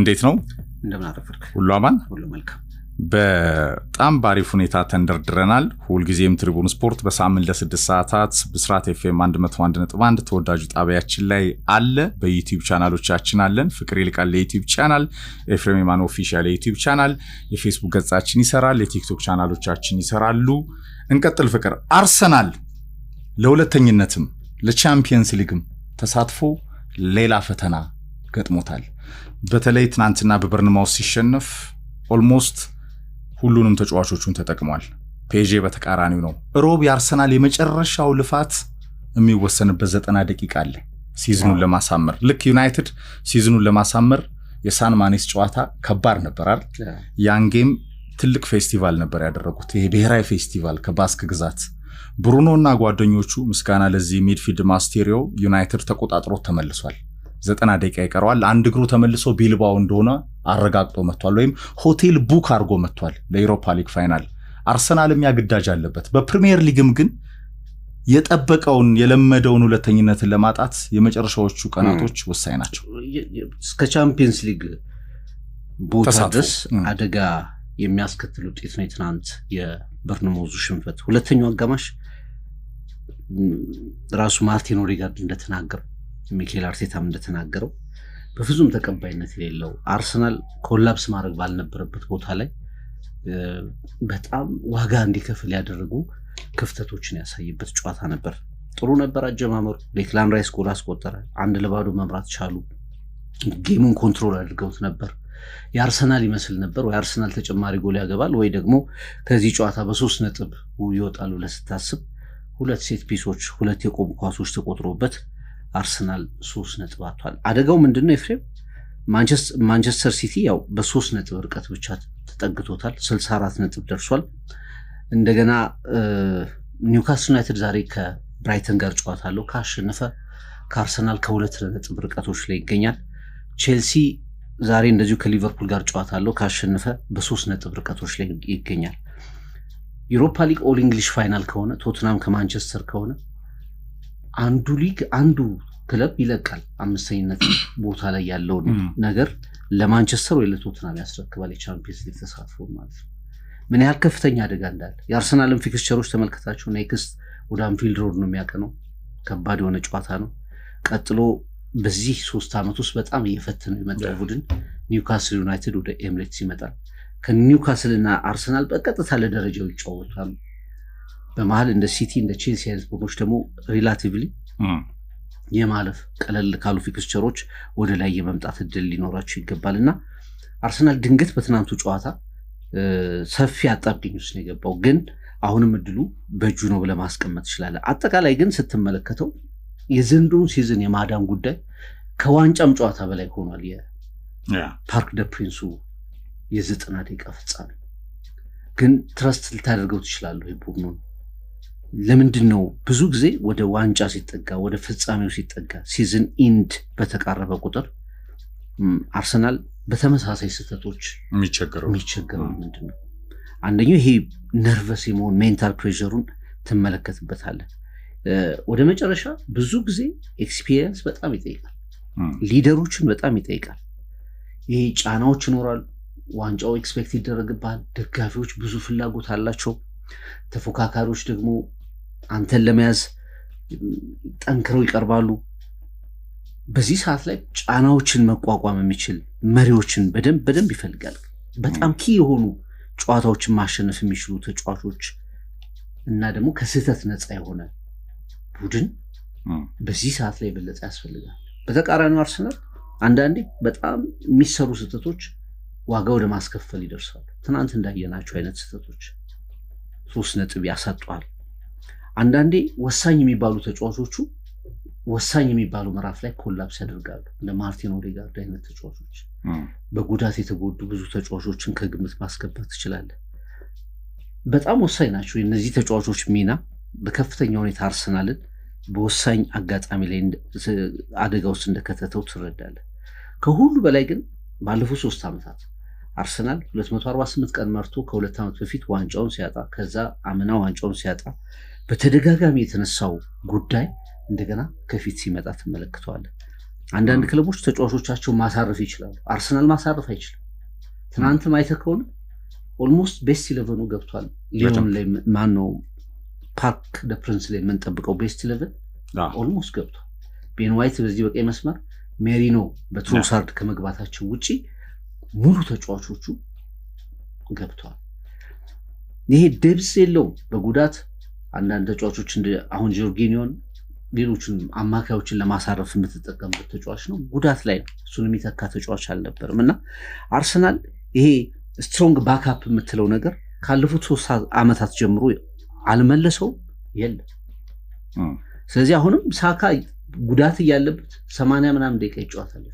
እንዴት ነው? እንደምን አረፈርክ? ሁሉ አማን? ሁሉ መልካም። በጣም ባሪፍ ሁኔታ ተንደርድረናል። ሁልጊዜም ትሪቡን ስፖርት በሳምንት ለ6 ሰዓታት ብስራት ኤፍኤም 101.1 ተወዳጁ ጣቢያችን ላይ አለ። በዩቲዩብ ቻናሎቻችን አለን። ፍቅር ይልቃል የዩቲዩብ ቻናል፣ ኤፍሬም የማን ኦፊሻል የዩቲዩብ ቻናል፣ የፌስቡክ ገጻችን ይሰራል፣ የቲክቶክ ቻናሎቻችን ይሰራሉ። እንቀጥል። ፍቅር አርሰናል ለሁለተኝነትም ለቻምፒየንስ ሊግም ተሳትፎ ሌላ ፈተና ገጥሞታል። በተለይ ትናንትና በበርንማውስ ሲሸነፍ ኦልሞስት ሁሉንም ተጫዋቾቹን ተጠቅሟል። ፔጄ በተቃራኒው ነው። ሮብ የአርሰናል የመጨረሻው ልፋት የሚወሰንበት 90 ደቂቃ አለ ሲዝኑን ለማሳመር። ልክ ዩናይትድ ሲዝኑን ለማሳመር የሳን ማኔስ ጨዋታ ከባድ ነበር አይደል? ያን ጌም ትልቅ ፌስቲቫል ነበር ያደረጉት። ይሄ ብሔራዊ ፌስቲቫል ከባስክ ግዛት። ብሩኖ እና ጓደኞቹ ምስጋና ለዚህ ሚድፊልድ ማስቴሪዮ ዩናይትድ ተቆጣጥሮ ተመልሷል። 90 ደቂቃ ይቀረዋል። አንድ እግሩ ተመልሶ ቢልባው እንደሆነ አረጋግጦ መጥቷል፣ ወይም ሆቴል ቡክ አድርጎ መጥቷል ለዩሮፓ ሊግ ፋይናል። አርሰናልም ያግዳጅ አለበት። በፕሪሚየር ሊግም ግን የጠበቀውን የለመደውን ሁለተኝነትን ለማጣት የመጨረሻዎቹ ቀናቶች ወሳኝ ናቸው። እስከ ቻምፒየንስ ሊግ ቦታ ድረስ አደጋ የሚያስከትል ውጤት ነው የትናንት የበርንማውዙ ሽንፈት። ሁለተኛው አጋማሽ ራሱ ማርቲን ኦዴጋርድ እንደተናገረው ሚኬል አርቴታም እንደተናገረው በፍጹም ተቀባይነት የሌለው አርሰናል ኮላፕስ ማድረግ ባልነበረበት ቦታ ላይ በጣም ዋጋ እንዲከፍል ያደረጉ ክፍተቶችን ያሳየበት ጨዋታ ነበር። ጥሩ ነበር አጀማመሩ። ዴክላን ራይስ ጎል አስቆጠረ። 1-0 መምራት ቻሉ። ጌሙን ኮንትሮል አድርገውት ነበር። የአርሰናል ይመስል ነበር። ወይ አርሰናል ተጨማሪ ጎል ያገባል ወይ ደግሞ ከዚህ ጨዋታ በ3 ነጥብ ይወጣሉ ለስታስብ፣ ሁለት ሴት ፒሶች፣ ሁለት የቆሙ ኳሶች ተቆጥሮበት አርሰናል 3 ነጥብ አጥቷል። አደጋው ምንድነው ኤፍሬም? ማንቸስተር ሲቲ ያው በ3 ነጥብ ርቀት ብቻ ተጠግቶታል። 64 ነጥብ ደርሷል። እንደገና ኒውካስል ዩናይትድ ዛሬ ከብራይተን ጋር ጨዋታ አለው። ካሸነፈ ከአርሰናል ከ2 ነጥብ ርቀቶች ላይ ይገኛል። ቼልሲ ዛሬ እንደዚሁ ከሊቨርፑል ጋር ጨዋታ አለው። ካሸነፈ በ3 ነጥብ ርቀቶች ላይ ይገኛል። ዩሮፓ ሊግ ኦል እንግሊሽ ፋይናል ከሆነ ቶትናም ከማንቸስተር ከሆነ አንዱ ሊግ አንዱ ክለብ ይለቃል። 5ኛነት ቦታ ላይ ያለውን ነገር ለማንቸስተር ወይ ለቶትናም ያስረክባል የቻምፒየንስ ሊግ ተሳትፎ ማለት ነው። ምን ያህል ከፍተኛ አደጋ እንዳለ የአርሰናልን ፊክስቸሮች ተመልከታችሁ። ኔክስት ወደ አንፊልድ ሮድ ነው የሚያቀነው። ከባድ የሆነ ጨዋታ ነው። ቀጥሎ በዚህ 3 ዓመት ውስጥ በጣም እየፈተነው የመጣው ቡድን ኒውካስል ዩናይትድ ወደ ኤምሬትስ ይመጣል። ከኒውካስል እና አርሰናል በቀጥታ ለደረጃው ይጫወታሉ። በመሃል እንደ ሲቲ እንደ ቼልሲ አይነት ቡድኖች ደግሞ ሪላቲቭሊ የማለፍ ቀለል ካሉ ፊክስቸሮች ወደ ላይ የመምጣት እድል ሊኖራቸው ይገባልና አርሰናል ድንገት በትናንቱ ጨዋታ ሰፊ አጣብቂኝ ውስጥ ነው የገባው። ግን አሁንም እድሉ በእጁ ነው ብለህ ማስቀመጥ ይችላል። አጠቃላይ ግን ስትመለከተው የዘንድሮውን ሲዝን የማዳን ጉዳይ ከዋንጫም ጨዋታ በላይ ሆኗል። የፓርክ ደ ፕሪንሱ የ90 ደቂቃ ፍጻሜ ግን ትረስት ልታደርገው ትችላለህ ወይ ቡድኑን? ለምንድን ነው ብዙ ጊዜ ወደ ዋንጫ ሲጠጋ ወደ ፍጻሜው ሲጠጋ ሲዝን ኢንድ በተቃረበ ቁጥር አርሰናል በተመሳሳይ ስህተቶች የሚቸገረው ምንድን ነው? አንደኛው ይሄ ነርቨስ የመሆን ሜንታል ፕሬሸሩን ትመለከትበታለህ። ወደ መጨረሻ ብዙ ጊዜ ኤክስፒሪየንስ በጣም ይጠይቃል። ሊደሮችን በጣም ይጠይቃል። ይሄ ጫናዎች ይኖራሉ። ዋንጫው ኤክስፔክት ይደረግባል። ደጋፊዎች ብዙ ፍላጎት አላቸው። ተፎካካሪዎች ደግሞ አንተን ለመያዝ ጠንክረው ይቀርባሉ። በዚህ ሰዓት ላይ ጫናዎችን መቋቋም የሚችል መሪዎችን በደንብ ይፈልጋል። በጣም ኪ የሆኑ ጨዋታዎችን ማሸነፍ የሚችሉ ተጫዋቾች እና ደግሞ ከስህተት ነፃ የሆነ ቡድን በዚህ ሰዓት ላይ በለጠ ያስፈልጋል። በተቃራኒው አርሰናል አንዳንዴ በጣም የሚሰሩ ስህተቶች ዋጋ ወደ ማስከፈል ይደርሳሉ። ትናንት እንዳየናቸው አይነት ስህተቶች 3 ነጥብ ያሳጧል። አንዳንዴ ወሳኝ የሚባሉ ተጫዋቾቹ ወሳኝ የሚባሉ ምዕራፍ ላይ ኮላፕስ ያደርጋሉ። እንደ ማርቲን ኦዴጋርድ አይነት ተጫዋቾች በጉዳት የተጎዱ ብዙ ተጫዋቾችን ከግምት ማስገባት ትችላለህ። በጣም ወሳኝ ናቸው የእነዚህ ተጫዋቾች ሚና በከፍተኛ ሁኔታ አርሰናልን በወሳኝ አጋጣሚ ላይ አደጋ ውስጥ እንደከተተው ትረዳለህ። ከሁሉ በላይ ግን ባለፉት 3 ዓመታት አርሰናል 248 ቀን መርቶ ከ2 ዓመት በፊት ዋንጫውን ሲያጣ ከዛ አምና ዋንጫውን ሲያጣ በተደጋጋሚ የተነሳው ጉዳይ እንደገና ከፊት ሲመጣ ትመለከተዋለህ። አንዳንድ ክለቦች ተጫዋቾቻቸው ማሳረፍ ይችላሉ። አርሰናል ማሳረፍ አይችልም። ትናንት ማይተህ ከሆነ ኦልሞስት ቤስት 11 ገብቷል። ሊዮን ላይ ማነው ፓርክ ደ ፕሪንስ ላይ የምንጠብቀው ቤስት 11 ኦልሞስት ገብቷል። ቤን ዋይት በዚህ በቀይ መስመር፣ ሜሪኖ በትሮሳርድ ከመግባታቸው ውጪ ሙሉ ተጫዋቾቹ ገብቷል። ይሄ ደብስ የለውም በጉዳት አንዳንድ ተጫዋቾች አሁን ጆርጊኒዮን ሌሎችን አማካዮችን ለማሳረፍ የምትጠቀምበት ተጫዋች ነው። ጉዳት ላይ ነው። እሱን የሚተካ ተጫዋች አልነበርም እና አርሰናል ይሄ ስትሮንግ ባክአፕ የምትለው ነገር ካለፉት 3 ዓመታት ጀምሮ አልመለሰውም የለም። ስለዚህ አሁንም ሳካ ጉዳት እያለበት 80 ምናምን ደቂቃ ይጫወታል።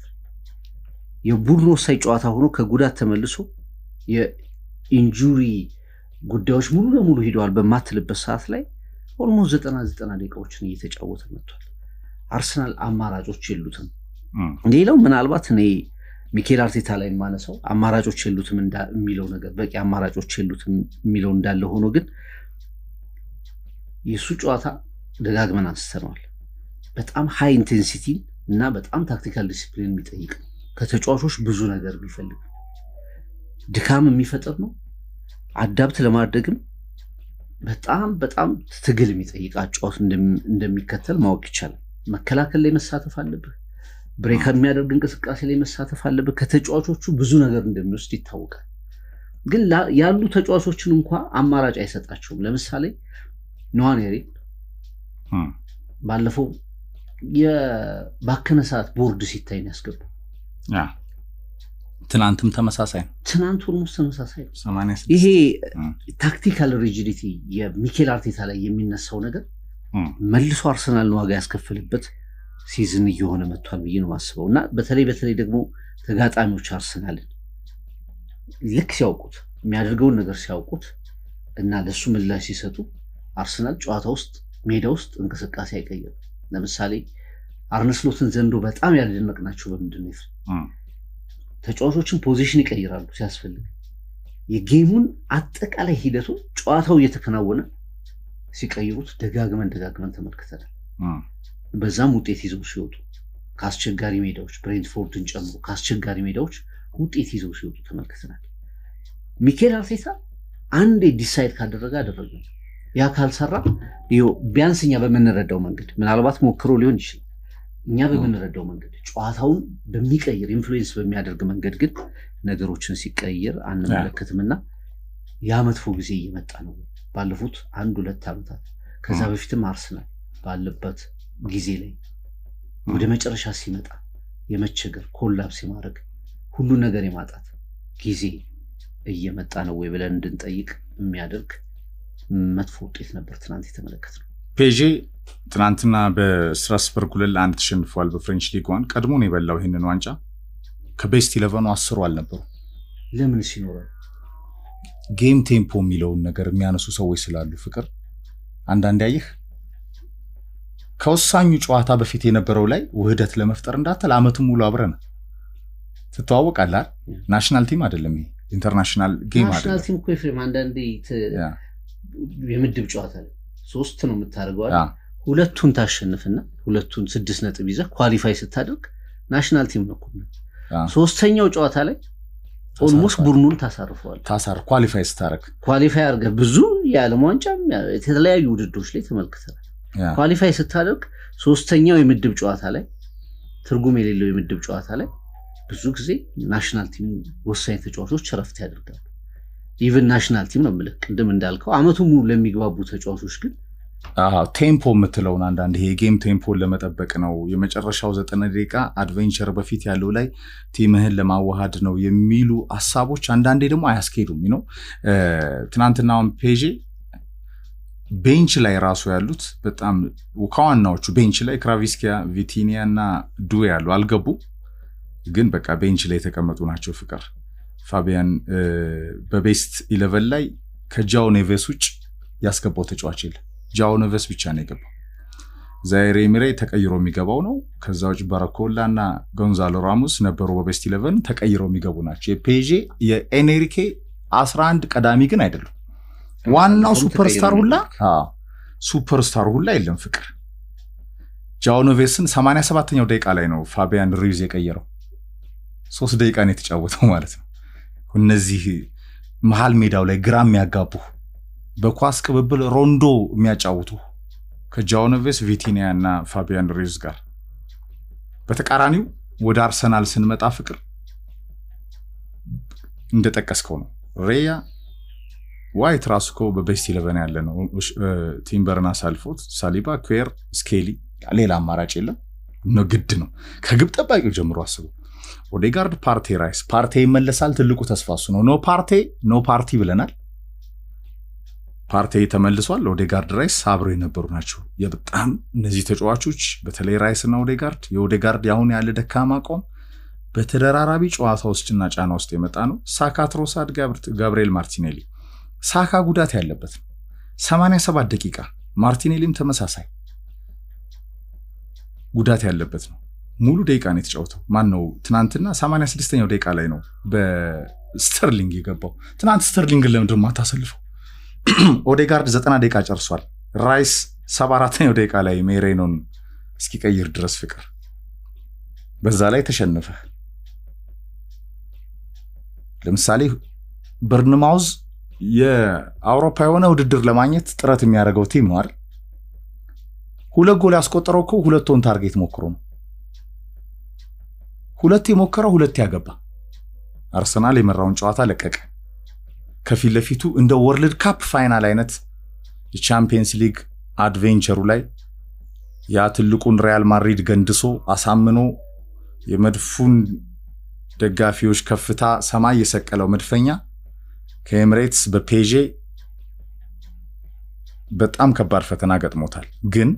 የቡድን ወሳኝ ጨዋታ ሆኖ ከጉዳት ተመልሶ የኢንጁሪ ጉዳዮች ሙሉ ለሙሉ ሂደዋል በማትልበት ሰዓት ላይ ኦልሞስት 90 ደቂቃዎችን እየተጫወተ መጥቷል። አርሰናል አማራጮች የሉትም። ሌላው ምናልባት እኔ ሚኬል አርቴታ ላይ የማነሳው አማራጮች የሉትም የሚለው ነገር በቂ አማራጮች የሉትም የሚለው እንዳለ ሆኖ ግን የሱ ጨዋታ ደጋግመን አንስተነዋል። በጣም ሃይ ኢንቴንሲቲ እና በጣም ታክቲካል ዲሲፕሊን የሚጠይቅ ነው። ከተጫዋቾች ብዙ ነገር የሚፈልግ ድካም የሚፈጥር ነው። አዳፕት ለማድረግም በጣም ትግል የሚጠይቅ አጫዋት እንደሚከተል ማወቅ ይቻላል። መከላከል ላይ መሳተፍ አለብህ። ብሬከር የሚያደርግ እንቅስቃሴ ላይ መሳተፍ አለብህ። ከተጫዋቾቹ ብዙ ነገር እንደሚወስድ ይታወቃል። ግን ያሉ ተጫዋቾችን እንኳ አማራጭ አይሰጣቸውም። ለምሳሌ ኖዋኔሪ ባለፈው የባከነ ሰዓት ቦርድ ሲታይ ነው ያስገባው። ትናንትም ተመሳሳይ ነው። ትናንት ኦልሞስት ተመሳሳይ ነው። ይሄ ታክቲካል ሪጂዲቲ የሚኬል አርቴታ ላይ የሚነሳው ነገር መልሶ አርሰናልን ዋጋ ያስከፍልበት ሲዝን እየሆነ መጥቷል ብዬ ነው ማስበው እና በተለይ ደግሞ ተጋጣሚዎች አርሰናልን ልክ ሲያውቁት የሚያደርገውን ነገር ሲያውቁት እና ለሱ ምላሽ ሲሰጡ አርሰናል ጨዋታ ውስጥ ሜዳ ውስጥ እንቅስቃሴ አይቀየርም። ለምሳሌ አርነ ስሎትን ዘንድሮ በጣም ያደነቅናቸው በምንድን ነው? ተጫዋቾችን ፖዚሽን ይቀይራሉ ሲያስፈልግ። የጌሙን አጠቃላይ ሂደቱ ጨዋታው እየተከናወነ ሲቀይሩት ደጋግመን ተመልክተናል። በዛም ውጤት ይዘው ሲወጡ ከአስቸጋሪ ሜዳዎች ብሬንትፎርድን ጨምሮ ከአስቸጋሪ ሜዳዎች ውጤት ይዘው ሲወጡ ተመልክተናል። ሚኬል አርቴታ አንዴ ዲሳይድ ካደረገ አደረገ። ያ ካልሰራ ቢያንስ እኛ በምንረዳው መንገድ ምናልባት ሞክሮ ሊሆን ይችላል። እኛ በምንረዳው መንገድ ጨዋታውን በሚቀይር ኢንፍሉዌንስ በሚያደርግ መንገድ ግን ነገሮችን ሲቀይር አንመለከትምና ያ መጥፎ ጊዜ እየመጣ ነው። ባለፉት 1-2 ዓመታት ከዛ በፊትም አርሰናል ባለበት ጊዜ ላይ ወደ መጨረሻ ሲመጣ የመቸገር ኮላፕስ የማድረግ ሁሉ ነገር የማጣት ጊዜ እየመጣ ነው ወይ ብለን እንድንጠይቅ የሚያደርግ መጥፎ ውጤት ነበር ትናንት የተመለከትነው። ፔዤ ትናንትና በስትራስበርግ 2-1 ተሸንፏል። በፍሬንች ሊግ 1 ቀድሞ ነው የበላው ይሄንን ዋንጫ። ከቤስት 11 10 አልነበሩ። ለምን ሲኖረው ጌም ቴምፖ የሚለውን ነገር የሚያነሱ ሰዎች ስላሉ ፍቅር አንዳንድ ያይህ ከወሳኙ ጨዋታ በፊት የነበረው ላይ ውህደት ለመፍጠር እንዳተል አመቱ ሙሉ አብረን ትተዋወቃለህ። ናሽናል ቲም አይደለም ይሄ ኢንተርናሽናል ጌም አይደለም። ናሽናል ቲም እኮ ፍሬም አንዳንዴ የምድብ ጨዋታ ላይ 3 ነው የምታደርገው አይደል? ሁለቱን ታሸንፍና ሁለቱን 6 ነጥብ ይዘህ ኳሊፋይ ስታደርግ ናሽናል ቲም ነው። ሶስተኛው ጨዋታ ላይ ኦልሞስት ቡድኑን ታሳርፈዋል። ኳሊፋይ ስታደርግ ኳሊፋይ አድርገህ ብዙ የዓለም ዋንጫ የተለያዩ ውድድሮች ላይ ተመልክተናል። ኳሊፋይ ስታደርግ ሶስተኛው የምድብ ጨዋታ ላይ ትርጉም የሌለው የምድብ ጨዋታ ላይ ብዙ ጊዜ ናሽናል ቲም ወሳኝ ተጫዋቾች ረፍት ያደርጋሉ። ኢቭን ናሽናል ቲም ነው የምልህ ቅድም እንዳልከው አመቱ ሙሉ ለሚግባቡ ተጫዋቾች ግን ቴምፖ የምትለውን አንዳንድ ይሄ ጌም ቴምፖን ለመጠበቅ ነው። የመጨረሻው 90 ደቂቃ አድቬንቸር በፊት ያለው ላይ ቲምህን ለማዋሃድ ነው የሚሉ ሀሳቦች አንዳንዴ ደግሞ አያስኬዱም ነው። ትናንትናውን ፔዤ ቤንች ላይ ራሱ ያሉት በጣም ከዋናዎቹ ቤንች ላይ ክራቪስኪያ፣ ቪቲኒያ እና ዱዌ ያሉ አልገቡ፣ ግን በቃ ቤንች ላይ የተቀመጡ ናቸው። ፍቅር ፋቢያን በቤስት 11 ላይ ከጃኦ ኔቬስ ውጭ ያስገባው ተጫዋች የለ። ጃኦ ኔቬስ ብቻ ነው የገባው። ዛይሬ ሚሬ ተቀይሮ የሚገባው ነው። ከዛ ውጭ ባራኮላ እና ጎንዛሎ ራሙስ ነበሩ በቤስት 11 ተቀይሮ የሚገቡ ናቸው። የፔዤ የኤንሪኬ 11 ቀዳሚ ግን አይደሉም። ዋናው ሱፐርስታር ሁላ የለም ፍቅር። ጃኦ ኔቬስን 87ኛው ደቂቃ ላይ ነው ፋቢያን ሩይዝ የቀየረው። 3 ደቂቃ ነው የተጫወተው ማለት ነው። እነዚህ መሃል ሜዳው ላይ ግራ የሚያጋቡ በኳስ ቅብብል ሮንዶ የሚያጫውቱ ከጃኦ ኔቬስ፣ ቪቲኒያ እና ፋቢያን ሩይዝ ጋር። በተቃራኒው ወደ አርሰናል ስንመጣ ፍቅር እንደጠቀስከው ነው። ሬያ ዋይት ራሱ እኮ በቤስት 11 ያለ ነው። ቲምበርን አሳልፎት ሳሊባ፣ ኩዌር፣ ስኬሊ ሌላ አማራጭ የለም ነው፣ ግድ ነው። ከግብ ጠባቂው ጀምሮ አስቡ። ኦዴጋርድ፣ ፓርቴ፣ ራይስ። ፓርቴ ይመለሳል፣ ትልቁ ተስፋ እሱ ነው። ኖ ፓርቲ ብለናል። ፓርቴ ተመልሷል። ኦዴጋርድ፣ ራይስ አብረው የነበሩ ናቸው። በጣም እነዚህ ተጫዋቾች በተለይ ራይስ እና ኦዴጋርድ፣ የኦዴጋርድ ያሁን ያለ ደካማ አቋም በተደራራቢ ጨዋታ ውስጥና ጫና ውስጥ የመጣ ነው። ሳካ፣ ትሮሳርድ፣ ጋብሪኤል ማርቲኔሊ። ሳካ ጉዳት ያለበት ነው 87 ደቂቃ። ማርቲኔሊም ተመሳሳይ ጉዳት ያለበት ነው። ሙሉ ደቂቃ ነው የተጫወተው። ማን ነው ትናንትና 86ኛው ደቂቃ ላይ ነው በስተርሊንግ የገባው። ትናንት ስተርሊንግን ለምንድን ማታሰልፈው? ኦዴጋርድ 90 ደቂቃ ጨርሷል። ራይስ 74ኛው ደቂቃ ላይ ሜሬኖን እስኪቀይር ድረስ ፍቅር በዛ ላይ ተሸነፈ። ለምሳሌ በርንማውዝ የአውሮፓ የሆነ ውድድር ለማግኘት ጥረት የሚያደርገው ቲም ነው አይደል? 2 ጎል ያስቆጠረው እኮ 2 ኦን ታርጌት ሞክሮ ነው። 2 የሞከረው 2 ያገባ። አርሰናል የመራውን ጨዋታ ለቀቀ። ከፊት ለፊቱ እንደ ወርልድ ካፕ ፋይናል አይነት የቻምፒየንስ ሊግ አድቬንቸሩ ላይ ያ ትልቁን ሪያል ማድሪድ ገንድሶ አሳምኖ የመድፉን ደጋፊዎች ከፍታ ሰማይ የሰቀለው መድፈኛ ከኤምሬትስ በፔጄ በጣም ከባድ ፈተና ገጥሞታል። ግን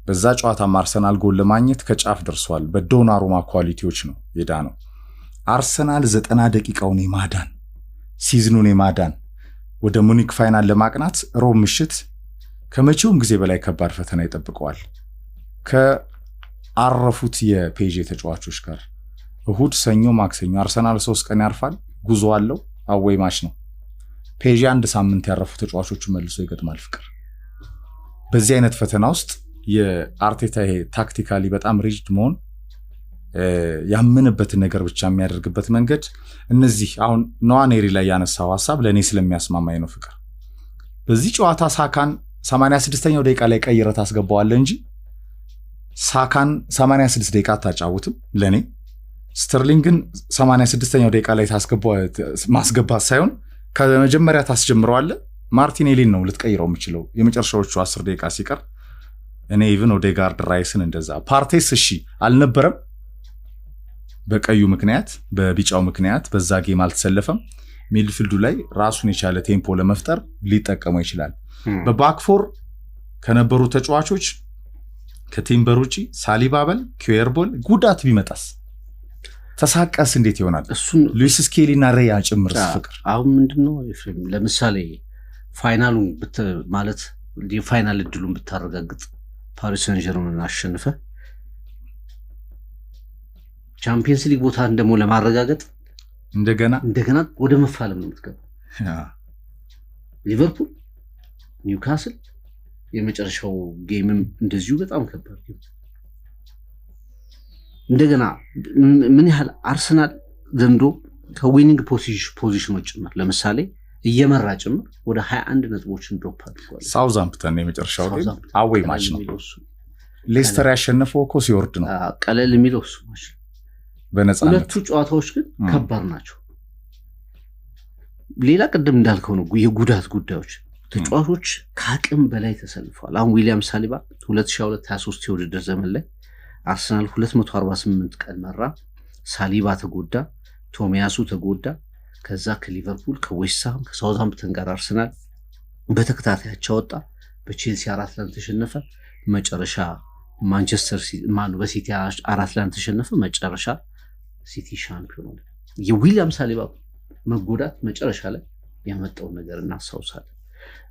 በዛ ጨዋታ አርሰናል ጎል ለማግኘት ከጫፍ ደርሷል። በዶናሩማ ኳሊቲዎች ነው የዳነው። አርሰናል 90 ደቂቃውን የማዳን ሲዝኑን የማዳን ወደ ሙኒክ ፋይናል ለማቅናት ሮብ ምሽት ከመቼውም ጊዜ በላይ ከባድ ፈተና ይጠብቀዋል ከአረፉት የፔጄ ተጫዋቾች ጋር። እሁድ፣ ሰኞ፣ ማክሰኞ አርሰናል 3 ቀን ያርፋል። ጉዞ አለው። አዌይ ማች ነው። ፔጄ 1 ሳምንት ያረፉ ተጫዋቾቹ መልሶ ይገጥማል። ፍቅር በዚህ አይነት ፈተና ውስጥ የአርቴታ ይሄ ታክቲካሊ በጣም ሪጅድ መሆን ያመነበትን ነገር ብቻ የሚያደርግበት መንገድ እነዚህ አሁን ነዋኔሪ ላይ ያነሳው ሐሳብ ለኔ ስለሚያስማማኝ ነው። ፍቅር በዚህ ጨዋታ ሳካን 86ኛው ደቂቃ ላይ ቀይረት አስገባዋለህ እንጂ ሳካን 86 ደቂቃ አታጫውትም ለኔ። ስተርሊንግን 86ኛው ደቂቃ ላይ ማስገባት ሳይሆን ከመጀመሪያ ታስጀምረዋለህ። ማርቲኔሊን ነው ልትቀይረው የምችለው የመጨረሻዎቹ 10 ደቂቃ ሲቀር። እኔ ኢቭን ኦዴጋርድ፣ ራይስን እንደዛ። ፓርቴስ እሺ አልነበረም በቀዩ ምክንያት በቢጫው ምክንያት በዛ ጌም አልተሰለፈም። ሚድፊልዱ ላይ ራሱን የቻለ ቴምፖ ለመፍጠር ሊጠቀመው ይችላል። በባክፎር ከነበሩ ተጫዋቾች ከቲምበር ውጪ ሳሊባ በል ኩዌርቦል ጉዳት ቢመጣስ ተሳቀስ እንዴት ይሆናል? ሉዊስ ስኬሊ እና ሬያ ጭምር ፍቅር አሁን ምንድነው ኤፍሬም ለምሳሌ ፋይናሉን ማለት የፋይናል እድሉን ብታረጋግጥ ፓሪስ ሰን ዠርመንን አሸንፈ ቻምፒየንስ ሊግ ቦታ እንደሞ ለማረጋገጥ እንደገና ወደ መፋለም ነው የምትገባው። ሊቨርፑል፣ ኒውካስል የመጨረሻው ጌምም እንደዚሁ በጣም ከባድ ነው። እንደገና ምን ያህል አርሰናል ዘንድሮ ከዊኒንግ ፖዚሽኖች ጭምር ለምሳሌ እየመራ ጭምር ወደ 21 ነጥቦችን ድሮፕ አድርጓል። ሳውዛምፕተን የመጨረሻው ጌም አዌይ ማች ነው። ሌስተር ያሸነፈው እኮ ሲወርድ ነው። ቀለል የሚለው እሱ ማች በነፃነት። ሁለቱ ጨዋታዎች ግን ከባድ ናቸው። ሌላ ቅድም እንዳልከው ነው የጉዳት ጉዳዮች ተጫዋቾች ከአቅም በላይ ተሰልፈዋል። አሁን ዊሊያም ሳሊባ 2022-23 የውድድር ዘመን ላይ አርሰናል 248 ቀን መራ። ሳሊባ ተጎዳ፣ ቶሚያሱ ተጎዳ። ከዛ ከሊቨርፑል፣ ከዌስትሃም፣ ከሳውዝሃምፕተን ጋር አርሰናል በተከታታያቸው ወጣ። በቼልሲ 4-1 ተሸነፈ። መጨረሻ ማንቸስተር ሲቲ በሲቲ 4-1 ተሸነፈ። መጨረሻ ሲቲ ሻምፒዮን ሆነ። የዊሊያም ሳሊባ መጎዳት መጨረሻ ላይ ያመጣውን ነገር እናስታውሳለን።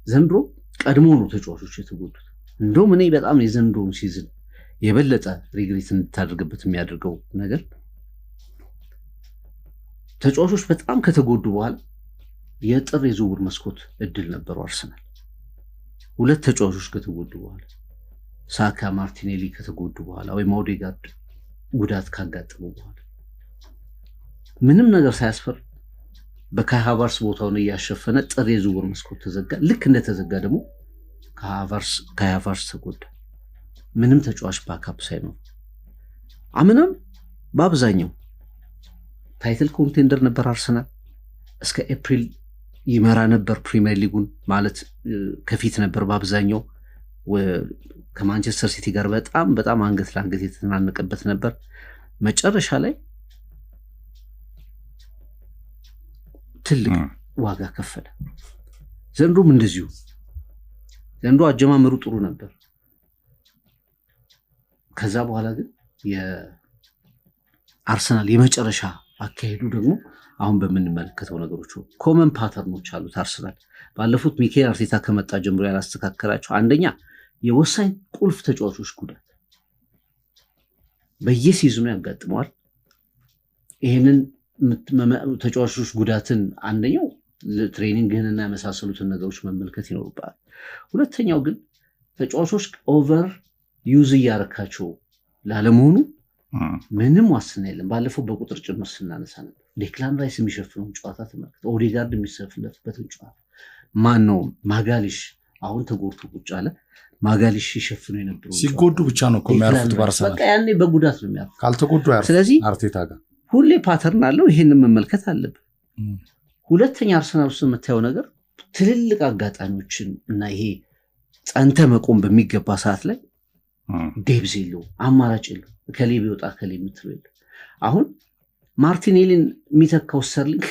ዘንድሮ ቀድሞ ነው ተጫዋቾች የተጎዱት። እንደውም እኔ በጣም የዘንድሮውን ሲዝን የበለጠ ሪግሬት እንድታደርግበት የሚያደርገው ነገር ተጫዋቾች በጣም ከተጎዱ በኋላ የጥር የዝውውር መስኮት እድል ነበረው አርሰናል። 2 ተጫዋቾች ከተጎዱ በኋላ ሳካ ማርቲኔሊ ከተጎዱ በኋላ ወይ ኦዴጋርድ ጉዳት ካጋጠሙ በኋላ ምንም ነገር ሳያስፈር በካይ ሃቨርትዝ ቦታውን እያሸፈነ ጥር የዝውውር መስኮት ተዘጋ። ልክ እንደተዘጋ ደግሞ ካይ ሃቨርትዝ ተጎዳ። ምንም ተጫዋች ባካፕ ሳይኖር አምናም በአብዛኛው ታይትል ኮንቴንደር ነበር አርሰናል። እስከ ኤፕሪል ይመራ ነበር ፕሪሚየር ሊጉን ማለት ከፊት ነበር በአብዛኛው ከማንቸስተር ሲቲ ጋር በጣም አንገት ለአንገት የተናነቀበት ነበር። መጨረሻ ላይ ትልቅ ዋጋ ከፈለ። ዘንድሮም እንደዚሁ ዘንድሮ አጀማመሩ ጥሩ ነበር። ከዛ በኋላ ግን የአርሰናል የመጨረሻ አካሄዱ ደግሞ አሁን በምንመለከተው ነገሮች ኮመን ፓተርኖች አሉት። አርሰናል ባለፉት ሚኬል አርቴታ ከመጣ ጀምሮ ያላስተካከላቸው አንደኛ የወሳኝ ቁልፍ ተጫዋቾች ጉዳት በየሲዝኑ ያጋጥመዋል። ይህንን ተጫዋቾች ጉዳትን አንደኛው ትሬኒንግህንና የመሳሰሉትን ነገሮች መመልከት ይኖርብሃል። ሁለተኛው ግን ተጫዋቾች ኦቨር ዩዝ እያረካቸው ላለመሆኑ ምንም ዋስትና የለም። ባለፈው በቁጥር ጭምር ስናነሳ ነበር። ዴክላን ራይስ የሚሸፍነውን ጨዋታ ተመልከት። ኦዴጋርድ የሚሰፍለፍበትን ጨዋታ ማን ነው? ማጋሊሽ አሁን ተጎድቶ ቁጭ አለ። ማጋሊሽ ይሸፍኑ የነበረው ሲጎዱ ብቻ ነው የሚያርፉት ባርሰናል። በቃ ያኔ በጉዳት ነው የሚያርፉት፣ ካልተጎዱ አያርፉ። ስለዚህ አርቴታ ጋር ሁሌ ፓተርን አለው። ይሄንን መመልከት አለብን። ሁለተኛ አርሰናል ውስጥ የምታየው ነገር ትልልቅ አጋጣሚዎችን እና ይሄ ጸንተ መቆም በሚገባ ሰዓት ላይ ዴብዝ የለው፣ አማራጭ የለው። ከሌ ቢወጣ ከሌ የምትለው የለ። አሁን ማርቲኔሊን የሚተካው ስተርሊንግ